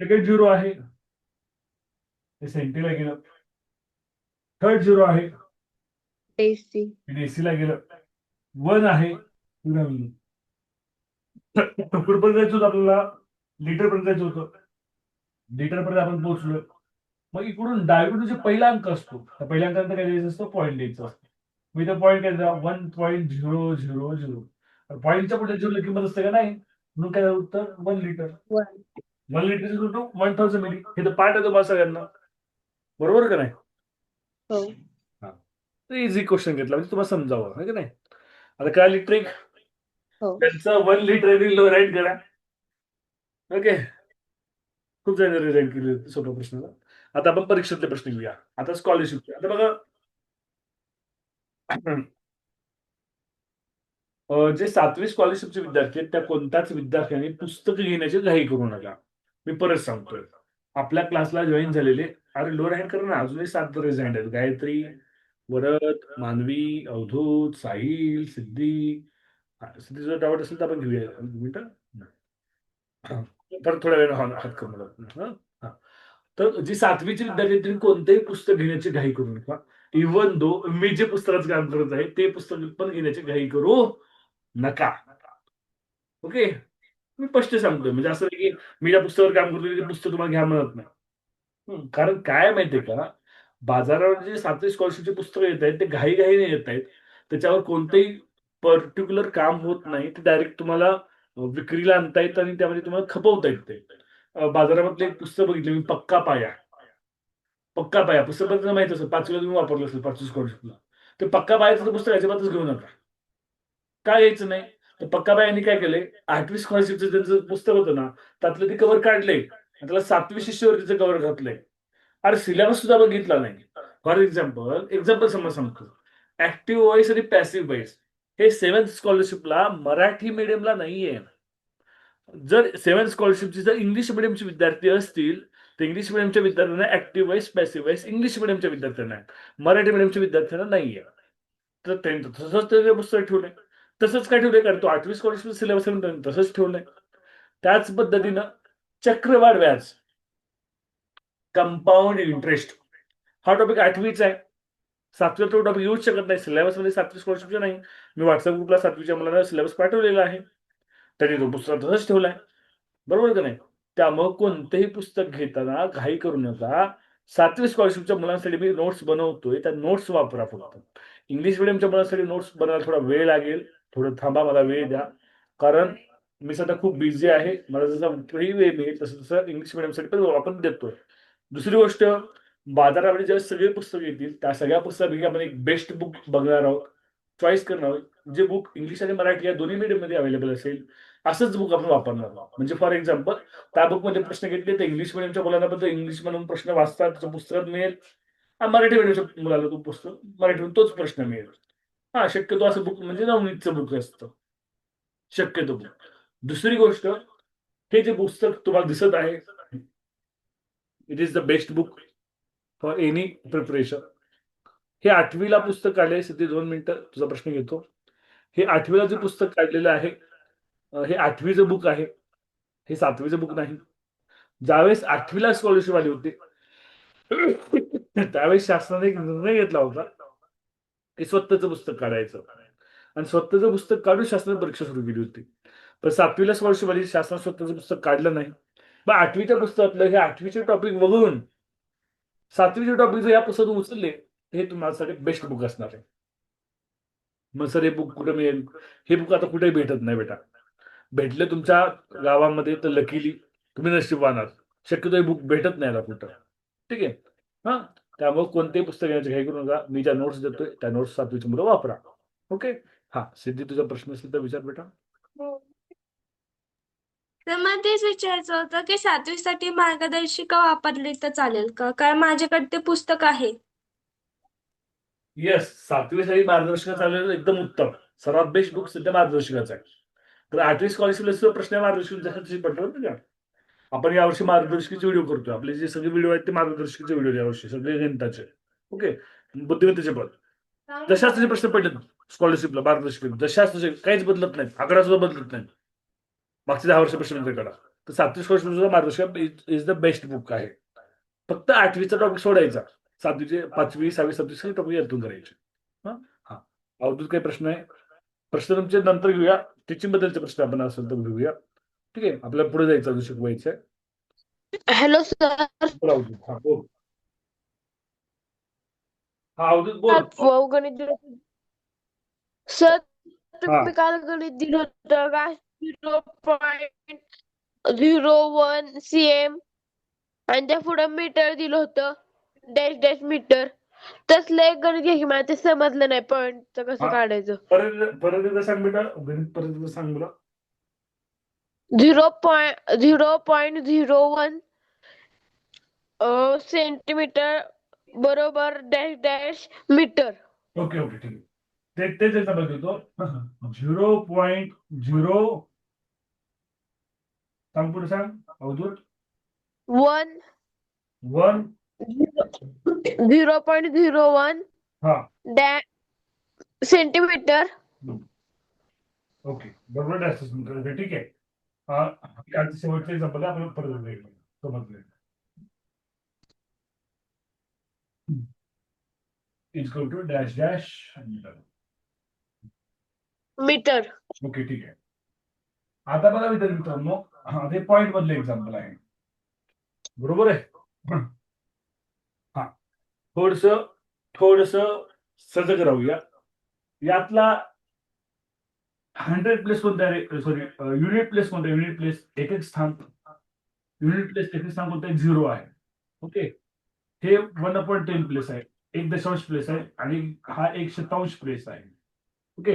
सेकंड झिरो आहे ते सेंटीला गेलं. थर्ड झिरो आहे डेसी ते डेसीला गेलं. 1 आहे कुठपर्यंत जायचं होतं आपल्याला, लिटरपर्यंत जायचं होतं. लिटरपर्यंत आपण पोहोचलो. मग इकडून डावीकडून जे पहिला अंक असतो त्या पहिल्या अंकानंतर काय द्यायचं असतं, पॉईंट द्यायचं असतं. मग इथं पॉईंट काय द्या, 1.000. पॉईंटच्या पुढे झिरो किंमत असते का नाही, म्हणून काय झालं उत्तर 1 litre. 1 litre equal to 1000 milli. हे तर पाठ आहे तुम्हाला सगळ्यांना, बरोबर का नाही? हो इझी क्वेश्चन घेतला म्हणजे तुम्हाला समजावं है की नाही. आता काय लिट्रिक हो त्यांचं 1 लिटर लो राईट करा. ओके, खूप जण रिझाईन केली होती सोपा प्रश्न. आता आपण परीक्षेतले प्रश्न घेऊया. आता स्कॉलरशिपचे. आता बघा जे 7वी स्कॉलरशिपचे विद्यार्थी आहेत त्या कोणत्याच विद्यार्थ्यांनी पुस्तकं घेण्याची घाई करू नका. मी परत सांगतोय, आपल्या क्लासला जॉईन झालेले, अरे लो हँड करा ना, अजूनही 7 रेझाईंड आहेत. गायत्री, वरद, मानवी, अवधूत, साहिल, सिद्धी. सिद्धी जर डाऊट असेल तर आपण घेऊया. 1 मिनिटं. परत थोड्या वेळाने हात करून मला. तर जी 7वीचे विद्यार्थी आहेत, त्यांनी कोणतेही पुस्तक घेण्याची घाई करू नका. इव्हन दो मी जे पुस्तकाचं काम करत आहे ते पुस्तक पण घेण्याची घाई करू नका. ओके, मी स्पष्ट सांगतोय. म्हणजे असं नाही की मी ज्या पुस्तकावर काम करतोय ते पुस्तक तुम्हाला घ्या म्हणत नाही. कारण काय माहितीये का, बाजारावर जे 7वी स्कॉलरशिपचे पुस्तकं येत आहेत ते घाई-घाईने येत आहेत. त्याच्यावर कोणतेही पर्टिक्युलर काम होत नाही. ते डायरेक्ट तुम्हाला विक्रीला आणता येतं आणि त्यामध्ये तुम्हाला खपवता येते. बाजारामधलं एक पुस्तक बघितलं मी, पक्का पाया. पक्का पाया पुस्तक तुम्हाला माहित असेल, 5वीला तुम्ही वापरलं असेल 5वी स्कॉलरशिपला. ते पक्का पायाचं पुस्तक अजिबातच घेऊ नका. का घ्यायचं नाही? तर पक्का बायांनी काय केलंय, 8वी स्कॉलरशिपचं त्यांचं पुस्तक होतं ना, त्यातलं ते कव्हर काढलंय आणि त्याला 7वी शिष्यवृत्तीचं कव्हर घातलंय. अरे सिलेबस सुद्धा बघितला नाही. फॉर एक्झाम्पल समज सांगतो, ऍक्टिव्ह व्हॉइस आणि पॅसिव्ह व्हॉइस हे 7th स्कॉलरशिपला मराठी मीडियमला नाहीये. जर 7th स्कॉलरशिपची जर इंग्लिश मिडियमचे विद्यार्थी असतील तर इंग्लिश मिडियमच्या विद्यार्थ्यांना active voice, passive voice English मिडियमच्या विद्यार्थ्यांना आहे, मराठी मिडियमच्या विद्यार्थ्यांना नाहीये. तर त्यांचं तसंच ते पुस्तक ठेवलंय. तसंच काय ठेवलंय, कारण तो 8वी स्कॉलरशिप सिलेबस तसंच ठेवलंय. त्याच पद्धतीनं चक्रवाढ व्याज, कंपाऊंड इंटरेस्ट हा टॉपिक 8वीचा आहे. 7वीला तो टॉपिक येऊच शकत नाही. सिलेबसमध्ये 7वी स्कॉलरशिपचा नाही. मी व्हॉट्सअप ग्रुपला 7वीच्या मुलांना सिलेबस पाठवलेला आहे. त्यांनी तो पुस्तक तसंच ठेवलाय, बरोबर का नाही? त्यामुळे कोणतेही पुस्तक घेताना घाई करू नका. 7वी स्कॉलरशिपच्या मुलांसाठी मी नोट्स बनवतोय, त्या नोट्स वापरा फक्त. इंग्लिश मिडियमच्या मुलांसाठी नोट्स बनवायला थोडा वेळ लागेल. थोडं थांबा, मला वेळ द्या. कारण मी सध्या खूप बिझी आहे. मला जसं फ्री वेळ मिळेल तसं इंग्लिश मिडियमसाठी पण आपण देतोय. दुसरी गोष्ट, बाजारामध्ये जेव्हा सगळे पुस्तकं येतील त्या सगळ्या पुस्तकांपैकी आपण एक बेस्ट बुक बघणार आहोत, चॉईस करणार आहोत. जे बुक इंग्लिश आणि मराठी या दोन्ही मीडियममध्ये अवेलेबल असेल असंच बुक आपण वापरणार आहोत. म्हणजे फॉर एक्झाम्पल, त्या बुकमध्ये प्रश्न घेतले तर इंग्लिश मिडियमच्या मुलांना पण इंग्लिश म्हणून प्रश्न वाचतात त्याचं पुस्तकात मिळेल. मराठी मिडियमच्या मुलाला तो पुस्तक मराठीतून तोच प्रश्न मिळेल. शक्यतो असं बुक म्हणजे नवनीतचं बुक असतं शक्यतो बुक. दुसरी गोष्ट, हे जे पुस्तक तुम्हाला दिसत आहे, it is the best book for any preparation. हे 8वीला पुस्तक काढले. सिद्धी 2 मिनिटं तुझा प्रश्न घेतो. हे 8वीला जे पुस्तक काढलेलं आहे, हे 8वीचं बुक आहे, हे 7वीचं बुक नाही. ज्यावेळेस 8वीला स्कॉलरशिप आली होती त्यावेळेस शासनाने एक निर्णय घेतला होता की स्वतःचं पुस्तक काढायचं आणि स्वतःचं पुस्तक काढून शासनाने परीक्षा सुरू केली होती. पण 7वीला स्कॉलरशिप आली, शासनाने स्वतःचं पुस्तक काढलं नाही. मग 8वीच्या पुस्तकातलं हे 8वीचे टॉपिक बघून 7वीचे टॉपिक जर या पुस्तकातून उचलले हे तुम्हाला बेस्ट बुक असणार आहे. मग सर हे बुक कुठे मिळेल? हे बुक आता कुठेही भेटत नाही बेटा. भेटले तुमच्या गावामध्ये तर लकीली तुम्ही नशीबवान आहात. शक्यतो हे बुक भेटत नाही आता कुठं. ठीक आहे. त्यामुळे कोणतेही पुस्तक घेण्याची घाई करू नका. मी ज्या नोट्स देतोय त्या नोट्स 7वीची मुलं वापरा. ओके. सिद्धी तुझा प्रश्न असेल तर विचार बेटा. तर मला तेच विचारायचं होतं की 7वीसाठी मार्गदर्शिका वापरली तर चालेल का? कारण माझ्याकडे ते पुस्तक आहे. येस, 7वी साठी मार्गदर्शिका चालू एकदम उत्तम. सर्वात बेस्ट बुक सध्या मार्गदर्शिकाच आहे. तर 8वी स्कॉलरशिपला प्रश्न आहे मार्गदर्शक पडलं का. आपण यावर्षी मार्गदर्शकीचे व्हिडिओ करतोय. आपले जे सगळे व्हिडिओ आहेत ते मार्गदर्शकीचे व्हिडिओ यावर्षी सगळे गणिताचे. ओके, बुद्धिमत्तेचे पण जशाच तसे प्रश्न पडले स्कॉलरशिपला मार्गदर्शक जशाच तसे काहीच बदलत नाही, आकडा सुद्धा बदलत नाही. मागचे 10 वर्षापासून काढा तर 7वी स्कॉलरशिप मार्गदर्शक इज द बेस्ट बुक आहे. फक्त 8वीचा टॉपिक सोडायचा. 7वीचे 5वी 6वी 7वी सगळे टॉपिक यातून करायचे. हा अवधूत काही प्रश्न आहे? प्रश्न तुमचे नंतर घेऊया. टीचिंग बद्दलचे प्रश्न आपण असेल तर घेऊया. ठीक आहे, आपल्याला पुढे जायचं अजून शिकवायचं आहे. Hello sir. बोल अवधूत. हा बोल. हा अवधूत बोल. गणित दिलं सर. तुम्ही काल गणित दिलं होतं का 0.01 cm आणि त्या पुढे मीटर दिलं होतं डॅश डॅश मीटर. तसलं एक गणित घ्या की मला ते समजलं नाही पॉईंट कसं हा. काढायचं. परत एकदा सांग बेटा, गणित परत एकदा सांग मला. 0.01 सेंटीमीटर बरोबर dash dash metre. Okay okay ठीक आहे. तेच बघतो 0.0 सांग पुढे सांग अवधूत. 1 1 0.01 हा डॅश सेंटीमीटर. ओके बरोबर assessment करायचं. ठीक आहे. कालचे शेवटचे एक्झाम्पल आपण परत बघूया. समजले equal to dash dash metre. Okay ठीक आहे. आता बघा मित्रांनो, हे पॉइंट मधले एक्झाम्पल आहे. बरोबर आहे. हा थोडस सजग राहूया. यातला 100 प्लेस कोणता आहे? सॉरी युनिट प्लेस कोणता? युनिट प्लेस एक एक स्थान कोणता आहे? 0 आहे. ओके, हे 1/10 प्लेस आहे, 1 दशांश प्लेस आहे आणि हा 1/100 प्लेस आहे. ओके,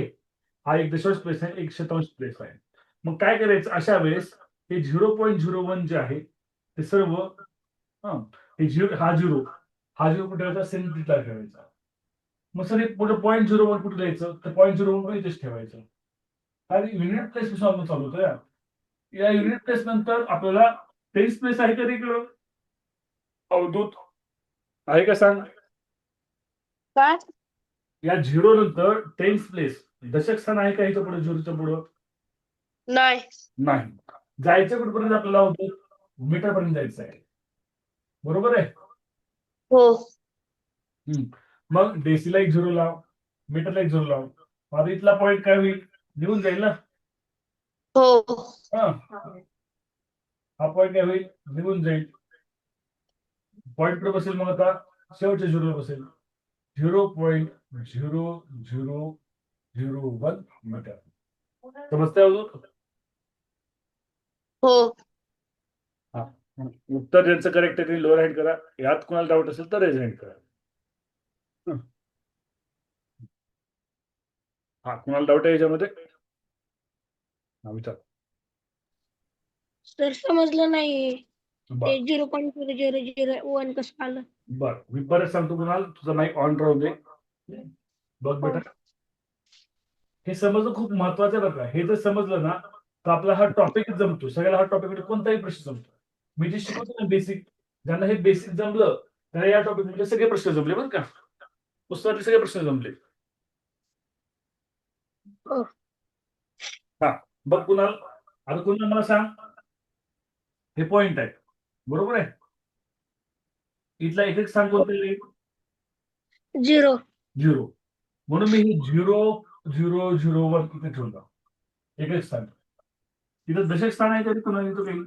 हा 1 दशांश प्लेस आहे, 1/100 प्लेस आहे. मग काय करायचं अशा वेळेस? हे 0.01 जे आहे ते सर्व हा 0 कुठे ठेवायचा? सेंटरला ठेवायचा. मग सर हे पुढे 0.01 कुठे द्यायचं? तर 0.01 इथेच ठेवायचं. आणि युनिट प्लेस पासून आपण चालू होतो. या युनिट प्लेस नंतर आपल्याला टेन्स प्लेस आहे का इकडं? अवधूत आहे का सांग? काय? या 0 नंतर टेन्स प्लेस दशक स्थान आहे का इथं पुढे? 0च्या पुढं नाही. नाही. जायचं कुठपर्यंत आपल्याला होतं? मीटर पर्यंत जायचं आहे. बरोबर आहे. हो. मग डेसीला 1 0 लाव, मीटरला 1 0 लाव. आता इथला पॉईंट काय होईल? निघून जाईल ना. हो. हा पॉईंट काय होईल? निघून जाईल. पॉईंट कुठे बसेल मग आता? शेवटच्या 0 बसेल. 0.0001 मीटर. समजतंय अजून? हो. उत्तर ज्यांचं करेक्ट आहे त्यांनी लोअर हँड करा. यात कोणाला डाऊट असेल तर रेज हँड करा. हा कुणाला डाऊट आहे याच्यामध्ये? हा विचार. सर समजलं नाही ते बर 0.0001 कसं आलं? मी परत सांगतो कुणाल, तुझा माईक ऑन राहू दे. बघ बेटा, हे समजणं खूप महत्वाचं आहे बरं का. हे जर समजलं ना तर आपला हा टॉपिक जमतो. सगळ्याला हा टॉपिक कोणताही प्रश्न जमतो. मी जे शिकवतो ना बेसिक, ज्यांना हे बेसिक जमलं त्याला या टॉपिक मध्ये सगळे प्रश्न जमले बरं का. पुस्तकातले सगळे प्रश्न जमले. हा बघ कुणाल, आता कुणाल मला सांग, हे पॉइंट आहे बरोबर आहे. इथला एक स्थान कोणतं आहे? 0 म्हणून मी हे 0.001 इथे ठेवलं. एक स्थान. इथं दशक स्थान आहे तरी कुणाला इथं काही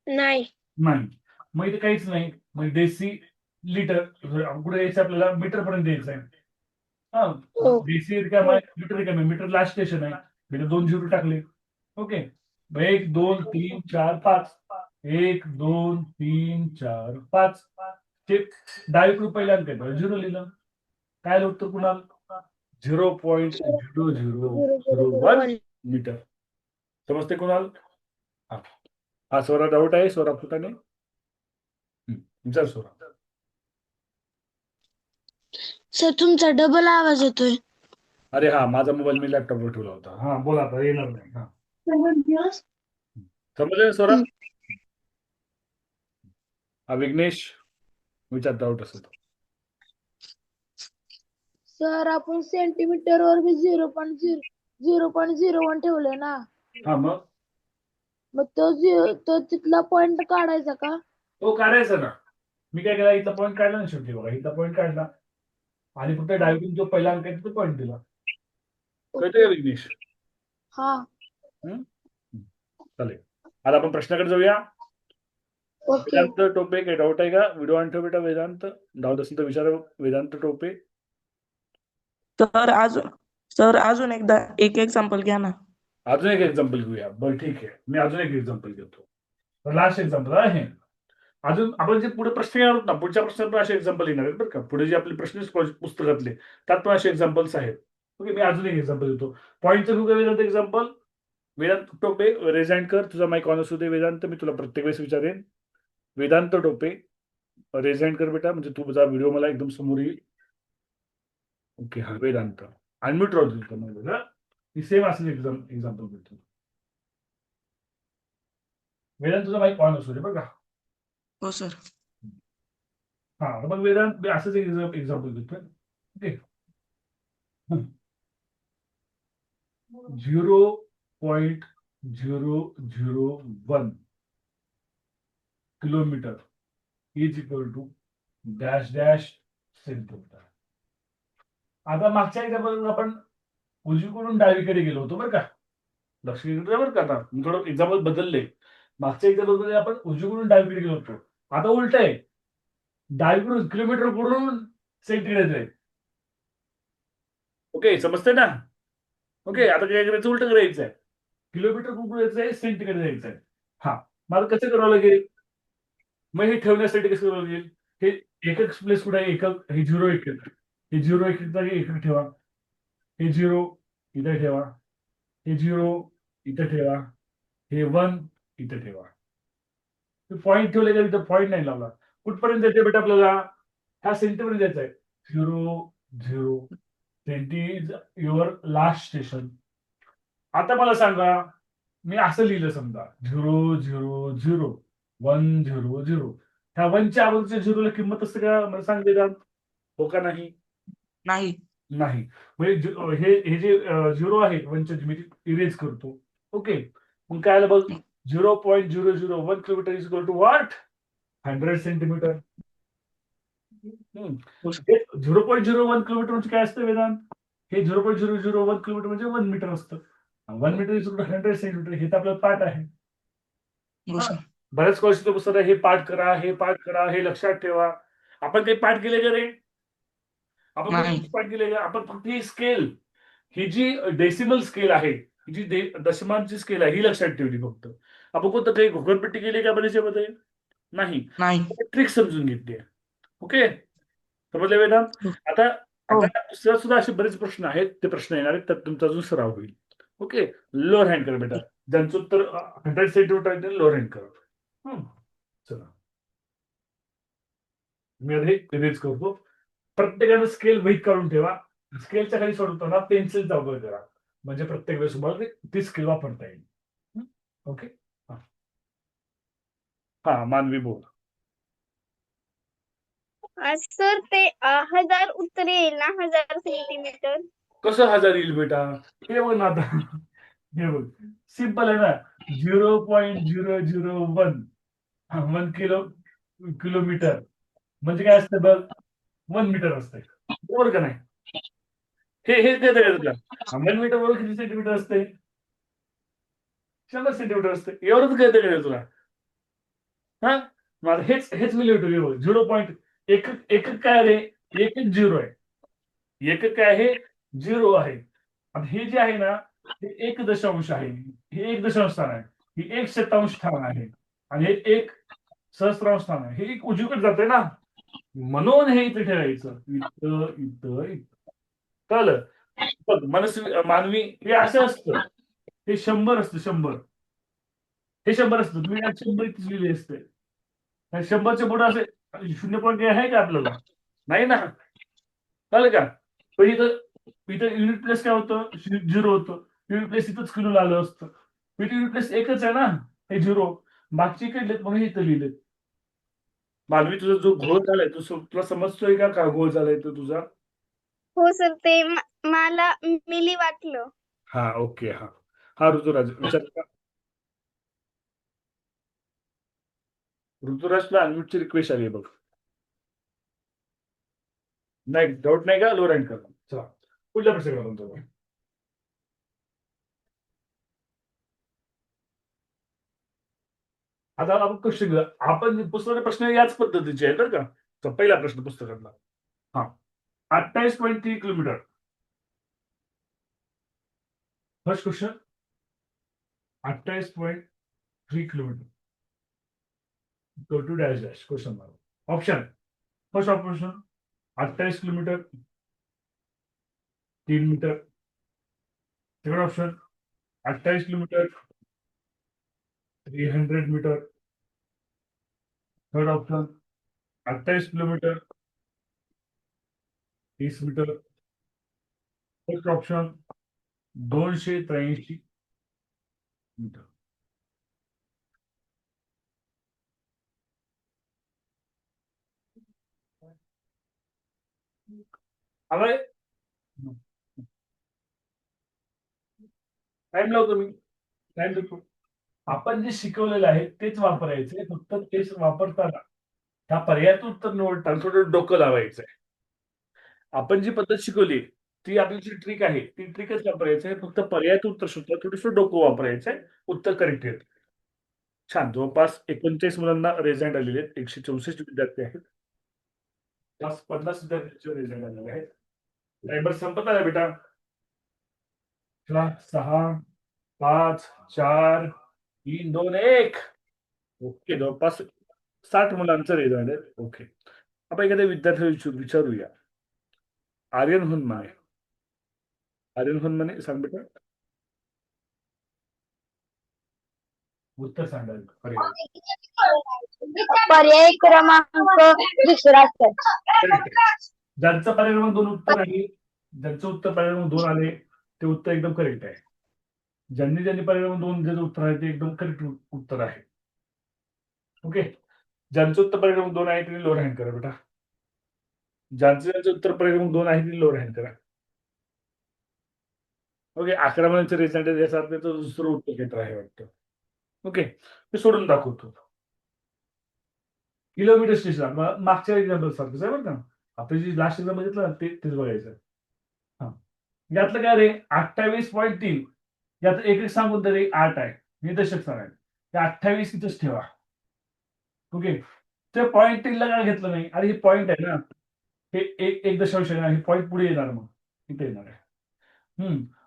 नाही. मग इथे काहीच नाही. मग डेसी लिटर पुढे यायचं आपल्याला मीटर पर्यंत द्यायचं आहे. हो. डेसी रिकामा आहे, मीटर रिकामा आहे. मीटर लास्ट स्टेशन आहे. मी 2 0 टाकले. ओके, 1 2 3 4 5 1 2 3 4 5 ते डावीकडून पहिल्या अंक आहे 0 लिहिलं. काय आलं उत्तर कुणाल? 0.0001 मीटर. समजते कुणाल? हा स्वरा डाऊट आहे? स्वरा फुटाने विचार स्वरा. सर तुमचा डबल आवाज येतोय. अरे हा माझा मोबाईल मी लॅपटॉपवर ठेवला होता. हा बोला आता येणार नाही. हा समजलं ना स्वरा? हा विघ्नेश विचार डाऊट असेल तो. सर आपण सेंटीमीटरवर बी 0.01 ठेवले ना, हा मग मग तो तिथला पॉइंट काढायचा का? तो काढायचा ना. मी काय केला, इथला पॉईंट काढला ना शेवटी बघा, इथला पॉईंट काढला आणि फक्त डावीकडून जो पहिला अंक आहे तो पॉईंट दिला. कळतंय का विघ्नेश? हा. चालेल. आता आपण प्रश्नाकडे जाऊया. ओके. वेदांत टोपे, काही डाऊट आहे का? व्हिडिओ ऑन ठेव बेटा. वेदांत डाऊट असेल तर विचारा. वेदांत टोपे. सर अजून एकदा एक एक्झाम्पल घ्या ना. अजून एक एक्झाम्पल घेऊया. बरं ठीक आहे, मी अजून एक एक्झाम्पल घेतो. लास्ट एक्झाम्पल आहे. अजून आपण जे पुढे प्रश्न येणार आहोत ना, पुढच्या प्रश्नात पण असे एक्झाम्पल येणार आहेत बरं का. पुढे जे आपले प्रश्न पुस्तकातले त्यात पण असे एक्झाम्पल्स आहेत. ओके, मी अजून एक एक्झाम्पल देतो. पॉईंटचं घेऊ का वेदांत एक्झाम्पल? वेदांत टोपे रेजाईन कर, तुझा माईक ऑन असू दे. वेदांत, मी तुला प्रत्येक वेळेस विचारेन. वेदांत टोपे रेजाईन कर बेटा, म्हणजे तुझा व्हिडिओ मला एकदम समोर येईल. ओके, हा वेदांत अनम्यूट राहू दे. ही सेम असेल एक्झाम्पल देतो. वेदांत तुझा माईक ऑन असू दे बघा. हो सर. हा, मग वेदांत मी असंच एक एक्झाम्पल देतोय. Okay, 0.001 kilometre is equal to dash dash centimetre. आता मागच्या एक्झाम्पल आपण उजवीकडून डावीकडे गेलो होतो बरं का. लक्ष दिलं बरं का. आता मी थोडं एक्झाम्पल बदलले. मागच्या एक्झाम्पल मध्ये आपण उजवीकडून डावीकडे गेलो होतो. आता उलट आहे, डावीकडून किलोमीटर कडून सेंटीमीटर आहे. ओके, समजतंय ना? ओके, आता काय करायचं, उलट करायचं आहे. किलोमीटर कुठून यायचं आहे, सेंटीमीटर जायचं आहे. हा, मला कसं करावं लागेल? मग हे ठेवण्यासाठी कसं करावं लागेल? हे एकक प्लेस कुठे आहे? एकक, हे 0 एकक, हे 0 एकक जागी एकक ठेवा. हे 0 इथे ठेवा. हे 0 इथे ठेवा. हे 1 इथे ठेवा. पॉईंट ठेवले का? इथं पॉईंट नाही लावला. कुठपर्यंत जायचंय बेटा आपल्याला? ह्या सेंटीपर्यंत जायचं आहे. 0 0 centi is your last station. आता मला सांगा, मी असं लिहिलं समजा 0 0 0 1 0 0. ह्या 1च्या अगोदरच्या 0ला किंमत असते का? मला सांग वेदांत. हो का नाही? नाही. नाही. म्हणजे हे जे 0 आहे 1च्या मी इरेज करतो. ओके, मग काय आलं बघ, 0.001 kilometre is equal to what? 100 centimetre. 0.01 kilometre म्हणजे काय असतं वेदांत? हे 0.001 किलोमीटर म्हणजे 1 मीटर असतं. 1 metre is equal to 100 centimetre. हे तर आपल्याला पाठ आहे. हो सर. बऱ्याच स्कॉलरशिप पुस्तकात हे पाठ करा, हे पाठ करा, हे लक्षात ठेवा. आपण काही पाठ केले का रे? आपण नाही. पाठ केले का? आपण फक्त ही स्केल, ही जी डेसिमल स्केल आहे, ही जी दशमांची स्केल आहे, ही लक्षात ठेवली फक्त. आपण कोणतं काही घोकरपट्टी केली का परीक्षेमध्ये? नाही. नाही. ट्रिक समजून घेतली. ओके, समजले वेदांत? हो. आता पुस्तकात सुद्धा असे बरेच प्रश्न आहेत, ते प्रश्न येणार आहेत, त्यात तुमचा अजून सराव होईल. ओके, लोअर हँड करा बेटा. ज्यांचं उत्तर 100 सेंटीमीटर आहे ते लोअर हँड करा. चला, मी आधी इरेज करतो. प्रत्येकानं स्केल वहीत काढून ठेवा. स्केलच्या खाली सोडताना पेन्सिलचा वापर करा, म्हणजे प्रत्येक वेळेस तुम्हाला ती स्केल वापरता येईल. ओके, हा मानवी बोल. सर ते 1000 उत्तर येईल ना, 1000 सेंटीमीटर? कसं 1000 येईल बेटा? हे बघ ना आता, हे बघ सिंपल आहे ना. 0.001 1 किलोमीटर म्हणजे काय असतं बघ, 1 मीटर असते. बरोबर का नाही? हे कळतं का तुला? 1 मीटर बरोबर किती सेंटीमीटर असते? 100 सेंटीमीटर असते. एवढंच कळतं का तुला? हा, मला हेच मी लिहितो. 0. एकक काय रे? एकक 0 आहे. एकक काय आहे? 0 आहे. आणि हे जे आहे ना, हे 1 दशांश आहे. हे 1 दशांश स्थान आहे. ही 1 शतांश स्थान आहे. आणि हे 1 सहस्रांश स्थान आहे. हे एक उजवीकडे जाते ना, म्हणून हे इथे ठेवायचं. इथं कळलं? बघ, मानवी हे असं असतं. हे 100 असतं. 100 हे 100 असतं. तुम्ही 100 इथे लिहिली असते. 100च्या पुढे असे 0 पॉईंट आहे का आपल्याला? नाही ना. कळलं का? पण इथं युनिट प्लेस काय होतं? 0 होतं. युनिट प्लेस इथंच किलो आलं असतं. पीटीव्ही प्लस एकच आहे ना, हे 0. मागची काढलेत म्हणून हे इथं लिहिलेत. मानवी, तुझा जो घोळ झालाय तुला समजतोय का घोळ झालाय तो तुझा? हो सर ते मला मिली वाटलं. हा, ओके. हा ऋतुराज विचार का? ऋतुराजला अनम्यूटची रिक्वेस्ट आली आहे बघ. नाही, डाऊट नाही का? लोअर हँड कर. चला पुढला प्रश्न करा तुमचा. आता आपण क्वेश्चन घेऊया. आपण पुस्तकाचे प्रश्न याच पद्धतीचे आहेत बरं का. तर पहिला प्रश्न पुस्तकातला. 28.3 kilometre. First question 28.3 kilometre. Go to dash dash question mark. Option. First option 28 kilometre 3 metre. Second option 28 kilometre 300 metre. Third option 28 kilometre 30 metre. Fourth option 283 metre. आलाय? टाइम लावतो मी. टाइम देतो. आपण जे शिकवलेलं आहे तेच वापरायचे. फक्त तेच वापरताना त्या पर्यायाचं उत्तर निवडताना थोडं डोकं लावायचंय. आपण जी पद्धत शिकवली ती आपली जी ट्रिक आहे ती ट्रिकच वापरायचं आहे. फक्त पर्यायाचं उत्तर शोधताना थोडंसं डोकं वापरायचंय. उत्तर करेक्ट येतं. छान. जवळपास 39 मुलांना रिझल्ट आलेले आहेत. 164 विद्यार्थी आहेत. 50 विद्यार्थ्यांचे रिझल्ट आलेले आहेत. टायमर संपत आला बेटा. 6, 5, 4, 3, 2, 1. ओके. जवळपास 60 मुलांचं रिझल्ट आहे. ओके. आपण एखाद्या विद्यार्थ्याला विचारूया. आर्यन हुनमाने. आर्यन हुनमाने सांग बेटा. उत्तर सांगाल पर्याय. पर्याय क्रमांक दुसरा असेल. ज्यांचं पर्याय क्रमांक 2 उत्तर आहे, ज्यांचं उत्तर पर्याय क्रमांक 2 आले ते उत्तर एकदम करेक्ट आहे. ज्यांनी पर्याय क्रमांक 2 ज्याचं उत्तर आहे ते एकदम करेक्ट उत्तर आहे. ओके. ज्यांचं उत्तर पर्याय क्रमांक 2 आहे त्यांनी लोअर हँड करा बेटा. ज्यांचं उत्तर पर्याय क्रमांक 2 आहे त्यांनी लोअर हँड करा. ओके. 11 मुलांचे रिझल्ट आहे. याचा अर्थ त्याचं दुसरं उत्तर घेतलं आहे वाटतं. ओके. मी सोडून दाखवतो. किलोमीटर स्टेशन मागच्या एक्झाम्पल सारखंच आहे बरं का. आपण जी लास्ट एक्झाम्पल घेतलं तेच बघायचं. यातलं काय रे 28.3. यात एक सांगून तरी 8 आहे. निदर्शक सांगायचं. ते 28 इथंच ठेवा. ओके. ते पॉईंट 3 ला काय घेतलं नाही. अरे हे पॉईंट आहे ना. हे एक दशांश आहे ना. हे पॉईंट पुढे येणार मग इथे येणार आहे.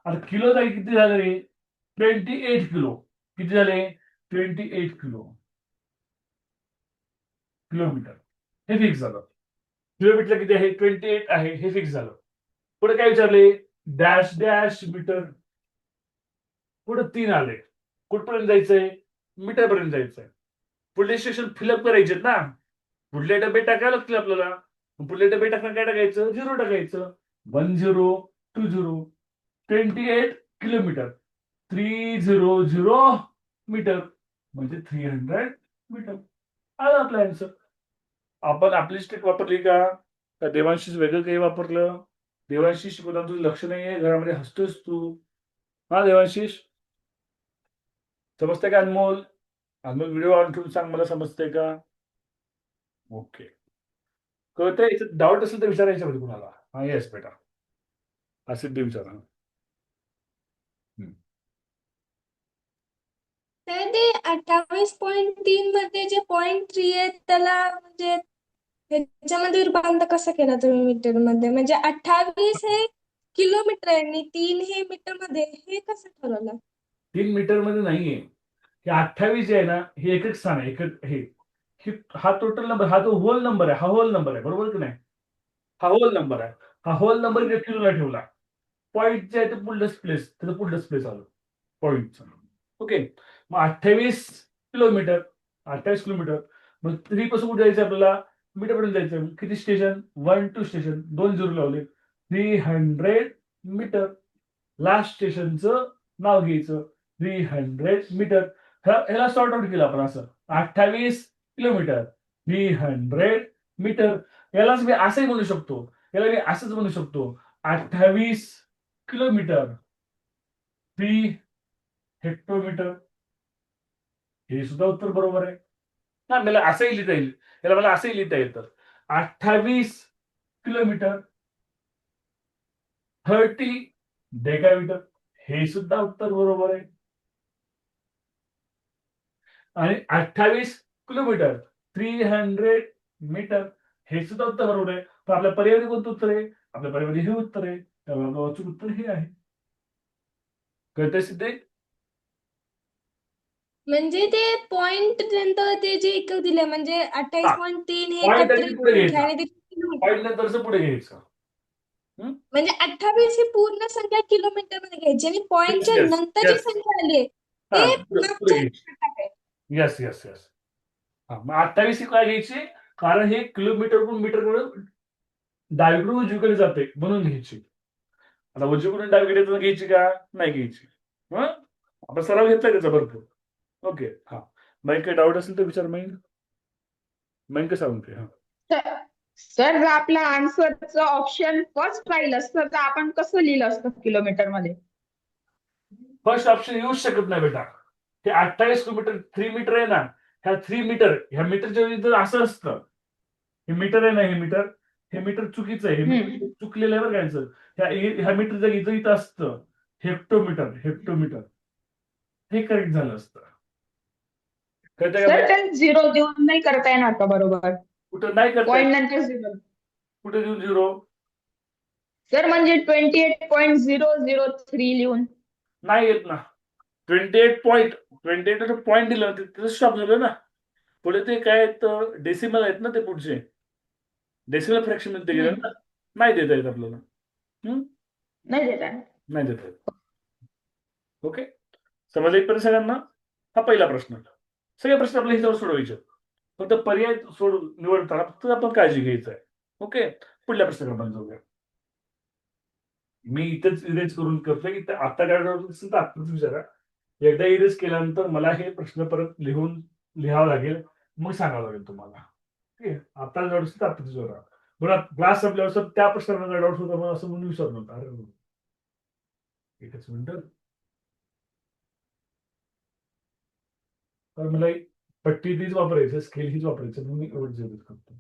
आता किलो जाईल किती झालं रे 28 किलो. किती झाले 28 किलोमीटर. हे फिक्स झालं. किलोमीटर किती आहे 28 आहे हे फिक्स झालं. पुढे काय विचारले डॅश डॅश मीटर. पुढे 3 आले. कुठपर्यंत जायचंय मीटर पर्यंत जायचंय. पुढले स्टेशन फिलअप करायचे ना. पुढले डबे टाकायला लागतील आपल्याला. पुढले डबे टाकणं काय टाकायचं 0 टाकायचं. 10 20 28 किलोमीटर 300 मीटर म्हणजे 300 मीटर. आला आपला आन्सर. आपण आपली स्ट्रिक वापरली का देवांशीच वेगळं काही वापरलं? देवांशी शिकवताना तुझं लक्ष नाहीये. घरामध्ये हसतोस तू. हा देवांशीष समजतंय का? अनमोल व्हिडिओ ऑन ठेवून सांग मला समजतंय का? ओके. कळतंय? डाऊट असेल तर विचारायच्या मध्ये कुणाला. हा येस बेटा असेल ते विचारा. ते 28.3 मध्ये जे 0.3 आहे त्याला म्हणजे त्याच्यामध्ये रूपांतर कसं केलं तुम्ही मीटर मध्ये? म्हणजे 28 हे किलोमीटर आहे आणि 3 हे मीटर मध्ये हे कसं ठरवलं? 3 मीटर मध्ये नाहीये. हे 28 जे आहे ना हे एकच स्थान आहे. हा टोटल नंबर. हा तो होल नंबर आहे. हा होल नंबर आहे. बरोबर की नाही? हा होल नंबर आहे. हा होल नंबर किलोला ठेवला. पॉईंट जे आहे ते पुढलंच प्लेस. त्याचं पुढलंच प्लेस आलं पॉईंटचं. ओके. मग 28 किलोमीटर 28 किलोमीटर. मग 3 पासून कुठे जायचं आपल्याला मीटर पर्यंत जायचं. किती स्टेशन 1 2 स्टेशन 2 0 लावले 300 मीटर. लास्ट स्टेशनचं नाव घ्यायचं. 300 मीटर. ह्याला सॉर्ट आउट केलं आपण असं 28 किलोमीटर 300 मीटर. यालाच मी असंही म्हणू शकतो, याला मी असंच म्हणू शकतो 28 किलोमीटर 3 हेक्टोमीटर. हे सुद्धा उत्तर बरोबर आहे ना. मला असंही लिहिता येईल, याला मला असंही लिहिता येतं 28 किलोमीटर 30 डेकामीटर. हे सुद्धा उत्तर बरोबर आहे. आणि 28 किलोमीटर 300 मीटर हे सुद्धा उत्तर बरोबर आहे. पण आपल्या पर्यायी कोणतं उत्तर आहे? आपल्या पर्यायी हे उत्तर आहे. त्यामुळे अचूक उत्तर हे आहे. कळतंय सिद्धे? म्हणजे ते पॉइंट नंतर ते जे इकडे दिले म्हणजे 28.3 हे Point एकत्रित आणि पुढे संख्या घ्यायचा. आणि ते किलोमीटर. पॉईंट नंतरच पुढे घ्यायचं. म्हणजे 28 ही पूर्ण संख्या किलोमीटर मध्ये घ्यायची आणि पॉइंटच्या Yes, नंतर जी yes. संख्या आली आहे हा, ते पुढे मागच्या घ्यायची. टाकायचं. Yes yes yes. हा, मग 28 ही काय घ्यायची? कारण हे किलोमीटरकडून मीटरकडून डावीकडून उजवीकडे जाते म्हणून घ्यायची. आता उजवीकडून डावीकडे घ्यायची का? नाही घ्यायची. आपण सराव घेतला त्याचा भरपूर. ओके. हा, मग काही डाऊट असेल तर विचार. मग कसं सांगते. हा, सर जर आपला आन्सरचं ऑप्शन फर्स्ट राहिलं असतं तर आपण कसं लिहिलं असतं किलोमीटर मध्ये? फर्स्ट ऑप्शन येऊच शकत नाही बेटा. हे 28 किलोमीटर 3 मीटर आहे ना, ह्या 3 मीटर ह्या मीटरच्या वेळी जर असं असतं, हे मीटर आहे ना, हे मीटर चुकीचं आहे. हे मीटर चुकलेलं आहे बरं का यांचं. ह्या मीटरच्या इथं असतं हेक्टोमीटर हे करेक्ट झालं असतं. कळतंय का? सर ते झिरो देऊन नाही करता येणार का बरोबर? कुठं नाही करता पॉइंट येत. नंतर झिरो. कुठे देऊन 0? सर म्हणजे 28.003 लिहून. नाही येत ना. 28 पॉईंट दिलं तिथं स्टॉप झालं ना. पुढे ते काय डेसिमल आहेत ना, ते पुढचे डेसिमल फ्रॅक्शन मध्ये गेलं ना. नाही देता येत आपल्याला. नाही देता. नाही देता येत. ओके, समजलं इथपर्यंत सगळ्यांना? हा पहिला प्रश्न. सगळे प्रश्न आपल्या हिच्यावर सोडवायचे. फक्त पर्याय निवडताना फक्त आपण काळजी घ्यायचं आहे. ओके, पुढल्या प्रश्नाकडे आपण जाऊया. मी इथेच इरेज करून करतोय की आता काय असेल तर आत्ताच विचारा. एकदा इरेज केल्यानंतर मला हे प्रश्न परत लिहावं लागेल, मग सांगावं लागेल तुम्हाला. ठीक आहे, आता डाऊट असेल तर आत्ताच विचारा. बरं, क्लास संपल्यावर त्या प्रश्नाला डाऊट होता मग असं म्हणून विचारू नका. अरे एकच मिनिट. तर मला पट्टी तीच वापरायचं, स्केल हीच वापरायचं, म्हणून मी एवढं जरूर करतो.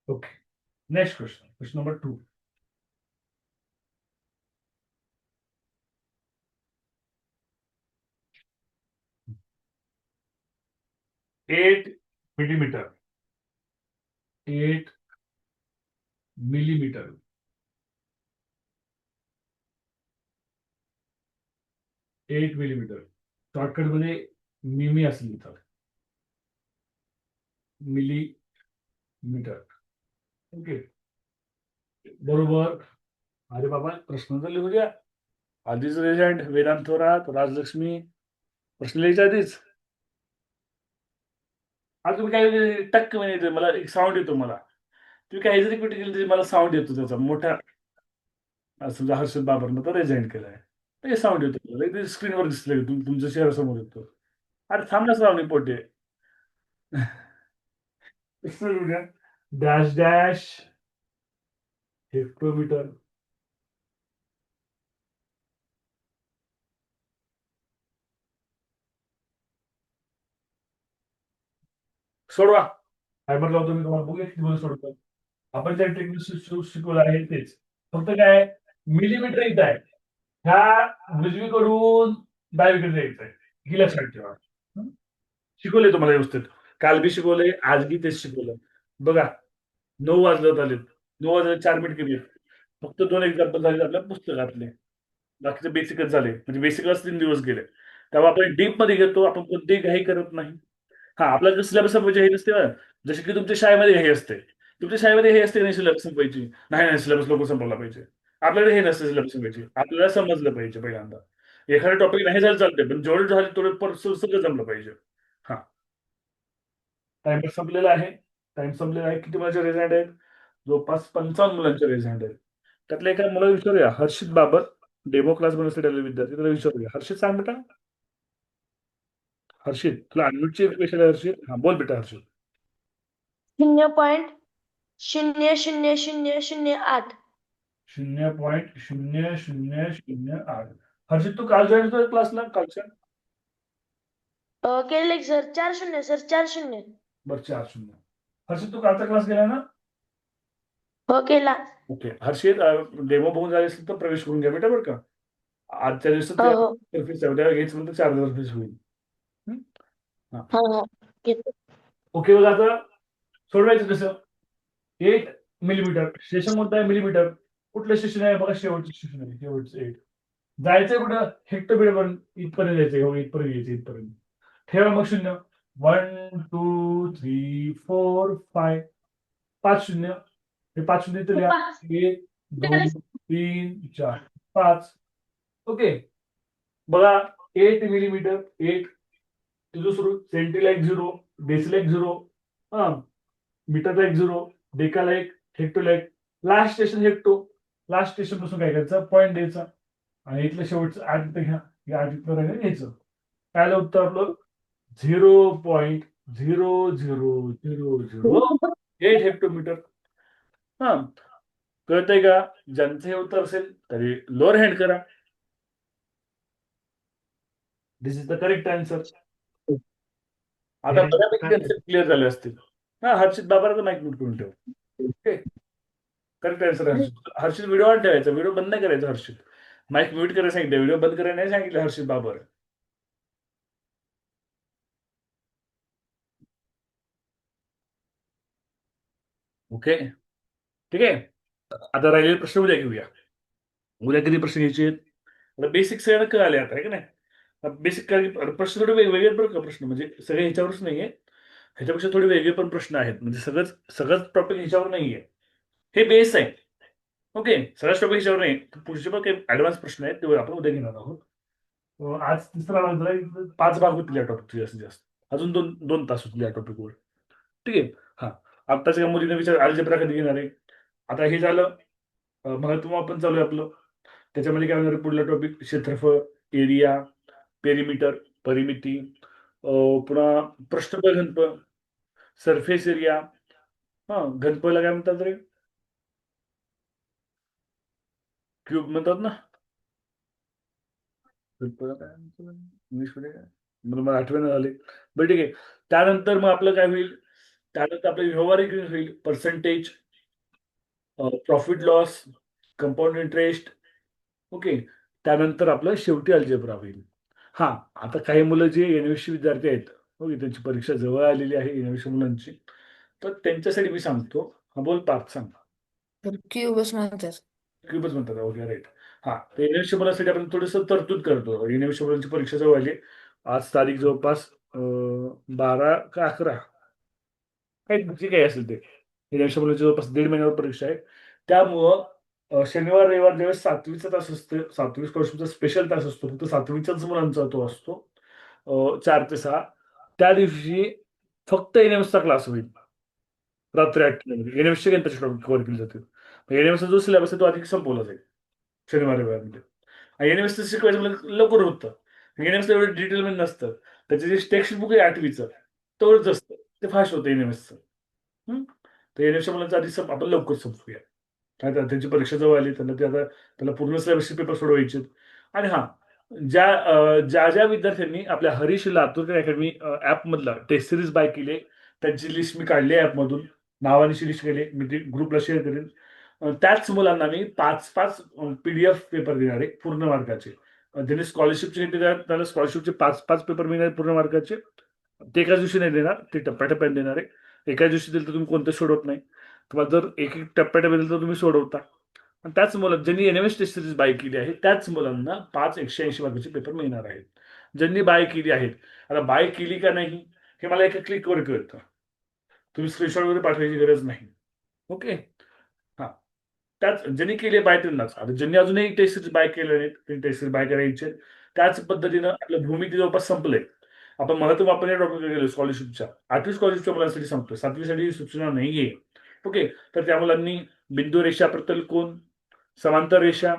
Okay, next question number 2. 8 millimetre 8 millimetre 8 millimetre shortcut मध्ये मिमी असेल इथं. मिलीमीटर. ओके, बरोबर. अरे बाबा, प्रश्न तर लिहू द्या आधीच. रेजंट वेदांत थोरात, राजलक्ष्मी, प्रश्न लिहायच्या आधीच. आता तुम्ही काय टक्क म्हणजे मला एक साऊंड येतो. मला तुम्ही काही जरी कुठे केलं तरी मला साऊंड येतो त्याचा मोठा. समजा हर्षद बाबरनं तर रेजंट केलाय तर हे साऊंड येतो. मला स्क्रीनवर दिसलं तुमच्या चेहऱ्यासमोर येतो. अरे थांबला sound Pote. Dash dash hectometre. सोडवा. फायबर लावतो मी तुम्हाला, बघूया किती दिवस सोडतो. आपण ज्या टेक्निक शिकवलं आहे तेच, फक्त काय मिलीमीटर इथं आहे. ह्या उजवीकडून डावीकडे यायचं आहे. ही लक्षात ठेवा. शिकवले तुम्हाला व्यवस्थित. काल बी शिकवले, आज बी तेच शिकवलं. बघा 9 वाजत आले. 9 वाजले 4 मिनिट केली. फक्त 2 एक्झाम्पल झाले आपल्या पुस्तकातले. बाकीचे बेसिकच झाले. म्हणजे बेसिकलाच 3 दिवस गेले. तेव्हा आपण डीप मध्ये घेतो. आपण कोणतीही घाई करत नाही. हा, आपल्याला सिलेबस संपवायची हे नसते बरं. जसे की तुमच्या शाळेमध्ये हे असते. तुमच्या शाळेमध्ये हे असते नाही सिलेबस संपवायची. नाही सिलेबस लवकर संपवला पाहिजे. आपल्याकडे हे नसते सिलेबस संपवायची. आपल्याला समजलं पाहिजे पहिल्यांदा. एखादं टॉपिक नाही झालं चालतंय, पण जेवढं झालं तेवढं सगळं जमलं पाहिजे. हा, टाइमर संपलेला आहे. टाइम संपलेला आहे. किती मुलांचे रेझ हँड आहेत? जवळपास 55 मुलांचे रेझ हँड आहेत. त्यातल्या एका मुलाला विचारूया, हर्षित बाबर, डेमो क्लास बनवण्यासाठी आलेले विद्यार्थी, त्याला विचारूया. हर्षित सांग बेटा. हर्षित, तुला अनम्यूटची इन्व्हिटेशन आहे हर्षित. हा, बोल बेटा हर्षित. 0.000008 0.0008. हर्षित, तू काल जॉईन होतो क्लासला कालच्या? केले सर 4-0 सर 4-0. बरं, 4-0. हर्षित, तू कालचा क्लास गेला ना? हो केला. ओके. हर्षित, डेमो बघून झाले असेल तर प्रवेश करून घ्या बेटा, बरं का. आजच्या दिवसात हो हो फीस उद्या घ्यायचं म्हणून 4,000 फीस होईल. हा. हो घेतो. ओके, बघा आता सोडवायचं कसं. 8 मिलीमीटर स्टेशन कोणतं आहे? मिलीमीटर. कुठलं स्टेशन आहे? बघा, शेवटचं स्टेशन आहे. शेवटचं 8. जायचंय कुठं? हेक्टोमीटर पर्यंत. इथपर्यंत जायचंय. हो, इथपर्यंत यायचं. इथपर्यंत ठेवा मग 0. 1 2 3 4 5. 5 0. हे 5 0 इथं लिहा. 1 2 3 4 5. ओके, बघा 8 मिलीमीटर 8. तिथून सुरू. सेंटीला 1 0, डेसीला 1 0, हा, मीटरला 1 0, डेकाला 1, हेक्टोला 1. Last station hecto. Last station पासून काय करायचं? पॉईंट द्यायचा आणि इथलं शेवटचं 8 इथं घ्या. या 8 इथं राहिलं घ्यायचं. काय आलं उत्तर आपलं? 0.00008 हेक्टोमीटर. हा, कळतंय का? ज्यांचं हे उत्तर असेल तरी लोअर हँड करा. दिस इज द करेक्ट आन्सर. आता बऱ्यापैकी कन्सेप्ट क्लिअर झाले असतील. हा, हर्षित बाबराचा माईक म्यूट करून ठेव. Okay, correct answer Harshit. Harshit, video on ठेवायचा, व्हिडिओ बंद नाही करायचा. हर्षित, माईक म्यूट करायला सांगितलं, व्हिडिओ बंद करायला नाही सांगितलं. हर्षित बाबर. ओके, ठीक आहे. आता राहिलेले प्रश्न उद्या घेऊया. उद्या किती प्रश्न घ्यायचे? आता बेसिक सगळ्यांना कळाले आता, आहे का नाही? बेसिक प्रश्न थोडे वेगवेगळे बरं का. प्रश्न म्हणजे सगळे ह्याच्यावरच नाहीये, ह्याच्यापेक्षा थोडे वेगळे पण प्रश्न आहेत. म्हणजे सगळंच टॉपिक ह्याच्यावर नाहीये. हे बेस आहे. ओके, सगळ्याच टॉपिक ह्याच्यावर नाही. पुढचे पण काही ऍडव्हान्स प्रश्न आहेत, ते आपण उद्या घेणार आहोत. आज तिसरा भाग झाला. 5 भाग होतील या टॉपिकचे जास्तीत जास्त. अजून 2 तास होतील या टॉपिकवर. ठीक आहे. हा, आत्ताच एका मुलीने विचार अल्जेब्रा कधी घेणार आहे. आता हे झालं, महत्त्वमापन चालू आहे आपलं. त्याच्यामध्ये काय होणार आहे? पुढला टॉपिक क्षेत्रफळ, एरिया, पेरिमीटर, परिमिती, पुन्हा पृष्ठबळ घनफळ, सरफेस एरिया. हा, घनफळला काय म्हणतात रे? क्यूब म्हणतात ना. घनफळला काय म्हणतात इंग्लिशमध्ये? काय मला आठवण झाले. बरं, ठीक आहे. त्यानंतर मग आपलं काय होईल? त्यानंतर आपलं व्यावहारिक होईल. Percentage, profit loss, compound interest. Okay, त्यानंतर आपलं शेवटी अल्जेब्रा होईल. हा, आता काही मुलं जे एनएससी विद्यार्थी आहेत, ओके, त्यांची परीक्षा जवळ आलेली आहे एनएससी मुलांची, तर त्यांच्यासाठी मी सांगतो. हा, बोल पार्थ, सांग. क्यूबच म्हणतात. क्यूबच म्हणतात. Okay, right. हा, तर एनएससी मुलांसाठी आपण थोडंसं तरतूद करतो. एनएससी मुलांची परीक्षा जवळ आली. आज तारीख जवळपास 12 का 11, काही जे काही असेल ते. एनएससी मुलांची जवळपास 1.5 महिन्यावर परीक्षा आहे. त्यामुळं शनिवार रविवार ज्यावेळेस 7वीचा तास असतो, 7वी स्कॉलरशिपचा स्पेशल तास असतो, फक्त 7वीच्याच मुलांचा तो असतो, 4 ते 6. त्या दिवशी फक्त एनएमएसचा क्लास होईल रात्री 8 एनएमएसचे गणिताचे टॉपिक कव्हर केले जातील. एनएमएसचा जो सिलेबस आहे तो आधी संपवला जाईल शनिवार रविवारमध्ये. आणि एनएमएसचं शिकवायचं म्हणजे लवकर होतं. एनएमएसचं एवढं डिटेलमध्ये नसतं. त्याचं जे टेक्स्ट बुक आहे 8वीचं तेवढंच असतं, ते फास्ट होतं एनएमएसचं. तर एनएमएसच्या मुलांचं आधी आपण लवकर संपूया. काय त्यांची परीक्षा जवळ आली, त्यांना ते आता त्याला पूर्ण सिलेबसचे पेपर सोडवायचे. आणि हा, ज्या विद्यार्थ्यांनी आपल्या हरीश लातूरकर अकॅडमी ॲपमधला टेस्ट सिरीज बाय केली, त्यांची लिस्ट मी काढली आहे ॲपमधून. नावानिशी लिस्ट केली, मी ती ग्रुपला शेअर करेन. त्याच मुलांना मी 5 PDF पेपर देणार आहे पूर्ण मार्काचे. ज्यांनी स्कॉलरशिपचे घेतले त्याला स्कॉलरशिपचे 5 पेपर मिळणार पूर्ण मार्काचे. ते एकाच दिवशी नाही देणार, ते टप्प्याटप्प्याने देणार आहे. एकाच दिवशी दिलं तर तुम्ही कोणते सोडवत नाही. तुम्हाला जर एक टप्प्याटप्प्याने दिलं तर तुम्ही सोडवता. आणि त्याच मुलं ज्यांनी एनएमएस टेस्ट सिरीज बाय केली आहे त्याच मुलांना 5 180 मार्काचे पेपर मिळणार आहेत. ज्यांनी बाय केली आहेत, आता बाय केली का नाही हे मला एका क्लिकवर कळतं. तुम्ही स्क्रीनशॉट वगैरे पाठवायची गरज नाही. ओके, हा, त्याच ज्यांनी केले बाय त्यांनाच. आता ज्यांनी अजूनही टेस्ट सिरीज बाय केले नाहीत, त्यांनी टेस्ट सिरीज बाय करायचे. त्याच पद्धतीनं आपलं भूमिती जवळपास संपलंय. आपण महत्व आपण या टॉपिकला गेलो स्कॉलरशिपच्या. 8वी स्कॉलरशिपच्या मुलांसाठी सांगतो, 7वीसाठी सूचना नाहीये. ओके, तर त्या मुलांनी बिंदू रेषा, प्रतल कोन, समांतर रेषा,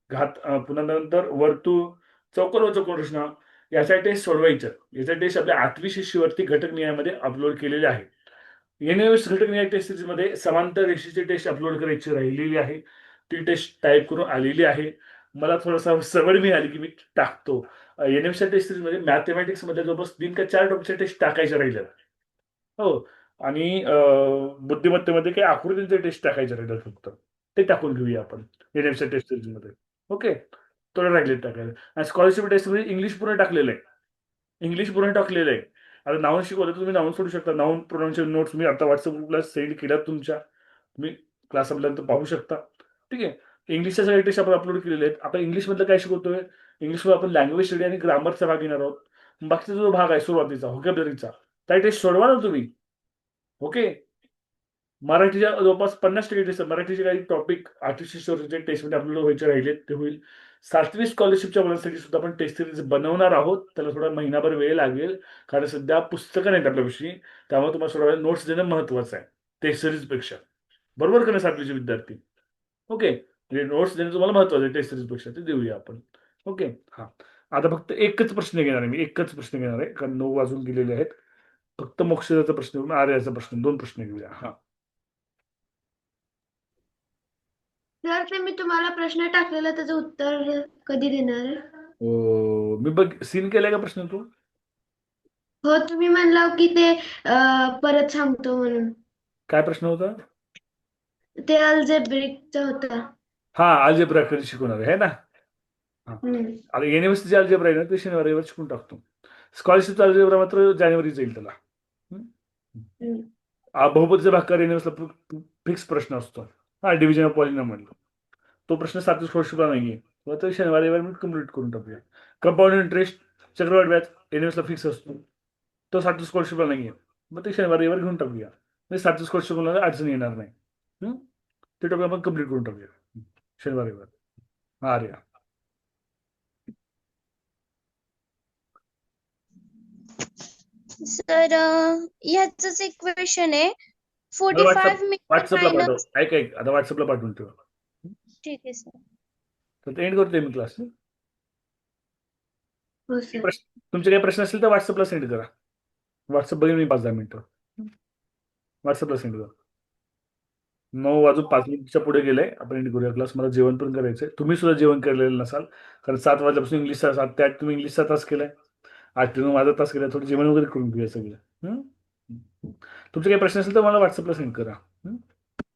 पुन्हा नंतर वर्तुळ, चौकोन व चौकोन रचना याच्या टेस्ट सोडवायच्या. याच्या टेस्ट आपल्या 8वी शिष्यवृत्ती घटक निहायमध्ये अपलोड केलेले आहे. NAVS घटक निहाय टेस्ट सिरीजमध्ये समांतर रेषेची टेस्ट अपलोड करायची राहिलेली आहे. ती टेस्ट टाईप करून आलेली आहे. मला थोडासा सवड मिळाली की मी टाकतो. NAVSच्या टेस्ट सिरीजमध्ये मॅथमॅटिक्समध्ये जवळपास 3 का 4 टॉपिकच्या टेस्ट टाकायच्या राहिल्या. हो, आणि बुद्धिमत्तेमध्ये काही आकृतींचे टेस्ट टाकायचे राहिल्या फक्त. ते टाकून घेऊया आपण NAVSच्या टेस्ट सिरीजमध्ये. ओके, थोडं राहिले टाकायला. आणि स्कॉलरशिप टेस्टमध्ये इंग्लिश पूर्ण टाकलेलं आहे. इंग्लिश पूर्ण टाकलेलं आहे. आता नाऊन शिकवलं तर तुम्ही नाऊन सोडू शकता. नाऊन प्रोनाऊन्सचे नोट्स मी आता व्हॉट्सअप ग्रुपला सेंड केल्यात तुमच्या. तुम्ही क्लास संपल्यानंतर पाहू शकता. ठीक आहे. इंग्लिशच्या सगळे टेस्ट आपण अपलोड केलेले आहेत. आता इंग्लिशमधलं काय शिकवतोय? इंग्लिशमध्ये आपण लँग्वेज स्टडी आणि ग्रामरचा भाग घेणार आहोत. बाकीचा जो भाग आहे सुरुवातीचा व्होकॅब्युलरीचा, त्या टेस्ट सोडवा ना तुम्ही. ओके. मराठीच्या जवळपास 50% टेस्ट, मराठीचे काही टॉपिक 8वी शिष्यवृत्तीच्या टेस्टमध्ये अपलोड व्हायचे राहिलेत, ते होईल. 7वी स्कॉलरशिपच्या मुलांसाठी सुद्धा आपण टेस्ट सिरीज बनवणार आहोत. त्याला थोडा महिनाभर वेळ लागेल, कारण सध्या पुस्तकं नाहीत आपल्यापाशी. त्यामुळे तुम्हाला थोडा वेळ नोट्स देणं महत्वाचं आहे टेस्ट सिरीजपेक्षा. बरोबर का नाही 7वीचे विद्यार्थी? ओके, म्हणजे नोट्स देणं तुम्हाला महत्वाचं आहे टेस्ट सिरीजपेक्षा, ते देऊया आपण. ओके, हा. आता फक्त एकच प्रश्न घेणार आहे मी, एकच प्रश्न घेणार आहे, कारण 9 वाजून गेलेले आहेत. फक्त मोक्षदाचा प्रश्न घेऊन आर्याचा प्रश्न, 2 प्रश्न घेऊया. हा, सर ते मी तुम्हाला प्रश्न टाकलेला त्याचं उत्तर कधी देणार आहे? मी बघ सीन केलाय का प्रश्न तू? हो, तुम्ही म्हणला की ते परत सांगतो म्हणून. काय प्रश्न होता? ते अल्जेब्रिकचा होता. हा, अल्जेब्रा कधी शिकवणार आहे ना? हा. हम्म. आता युनिव्हर्सिटीचे अल्जेब्रा आहे ना, ते शनिवार रविवार शिकून टाकतो. स्कॉलरशिपचा अल्जेब्रा मात्र जानेवारी जाईल त्याला. हम्म. बहुपदीचा भागाकार युनिव्हर्सिटीला फिक्स प्रश्न असतो. हा, डिव्हिजन ऑफ पॉलिनॉमियल, तो प्रश्न 7वी स्कॉलरशिपला नाहीये. तर शनिवारी रविवार मी कम्प्लीट करून टाकूया. कंपाऊंड इंटरेस्ट, चक्रवाढ व्याज युनिव्हर्सिटीला फिक्स असतो, तो 7वी स्कॉलरशिपला नाहीये. मग ते शनिवारी रविवार घेऊन टाकूया. म्हणजे 7वी स्कॉलरशिपला अडचण येणार नाही. ते टॉपिक आपण कम्प्लीट करून टाकूया शनिवारी रविवार. हा, आर्या. सर ह्याच एक क्वेश्चन आहे. मला 45 मीटर व्हॉट्सअपला पाठव. मायनस. ऐक आता व्हॉट्सअपला पाठवून ठेवा. ठीक आहे सर. तर एंड करतोय मी क्लास. हो सर. तुमचे काही प्रश्न असतील तर व्हॉट्सअपला सेंड करा. व्हॉट्सअप बघेन मी 5-10 मिनिटं. व्हॉट्सअपला सेंड करा. 9 वाजून 5 मिनिटच्या पुढे गेले, आपण एंड करूया क्लास. मला जेवण पण करायचंय. तुम्ही सुद्धा जेवण केलेलं नसाल, कारण 7 वाजल्यापासून इंग्लिशचा 7 ते 8 तुम्ही इंग्लिशचा तास केलाय, 8 ते 9 माझा तास केलाय. थोडं जेवण वगैरे करून घेऊया सगळं. तुमचे काही प्रश्न असेल तर मला व्हॉट्सअपला सेंड करा.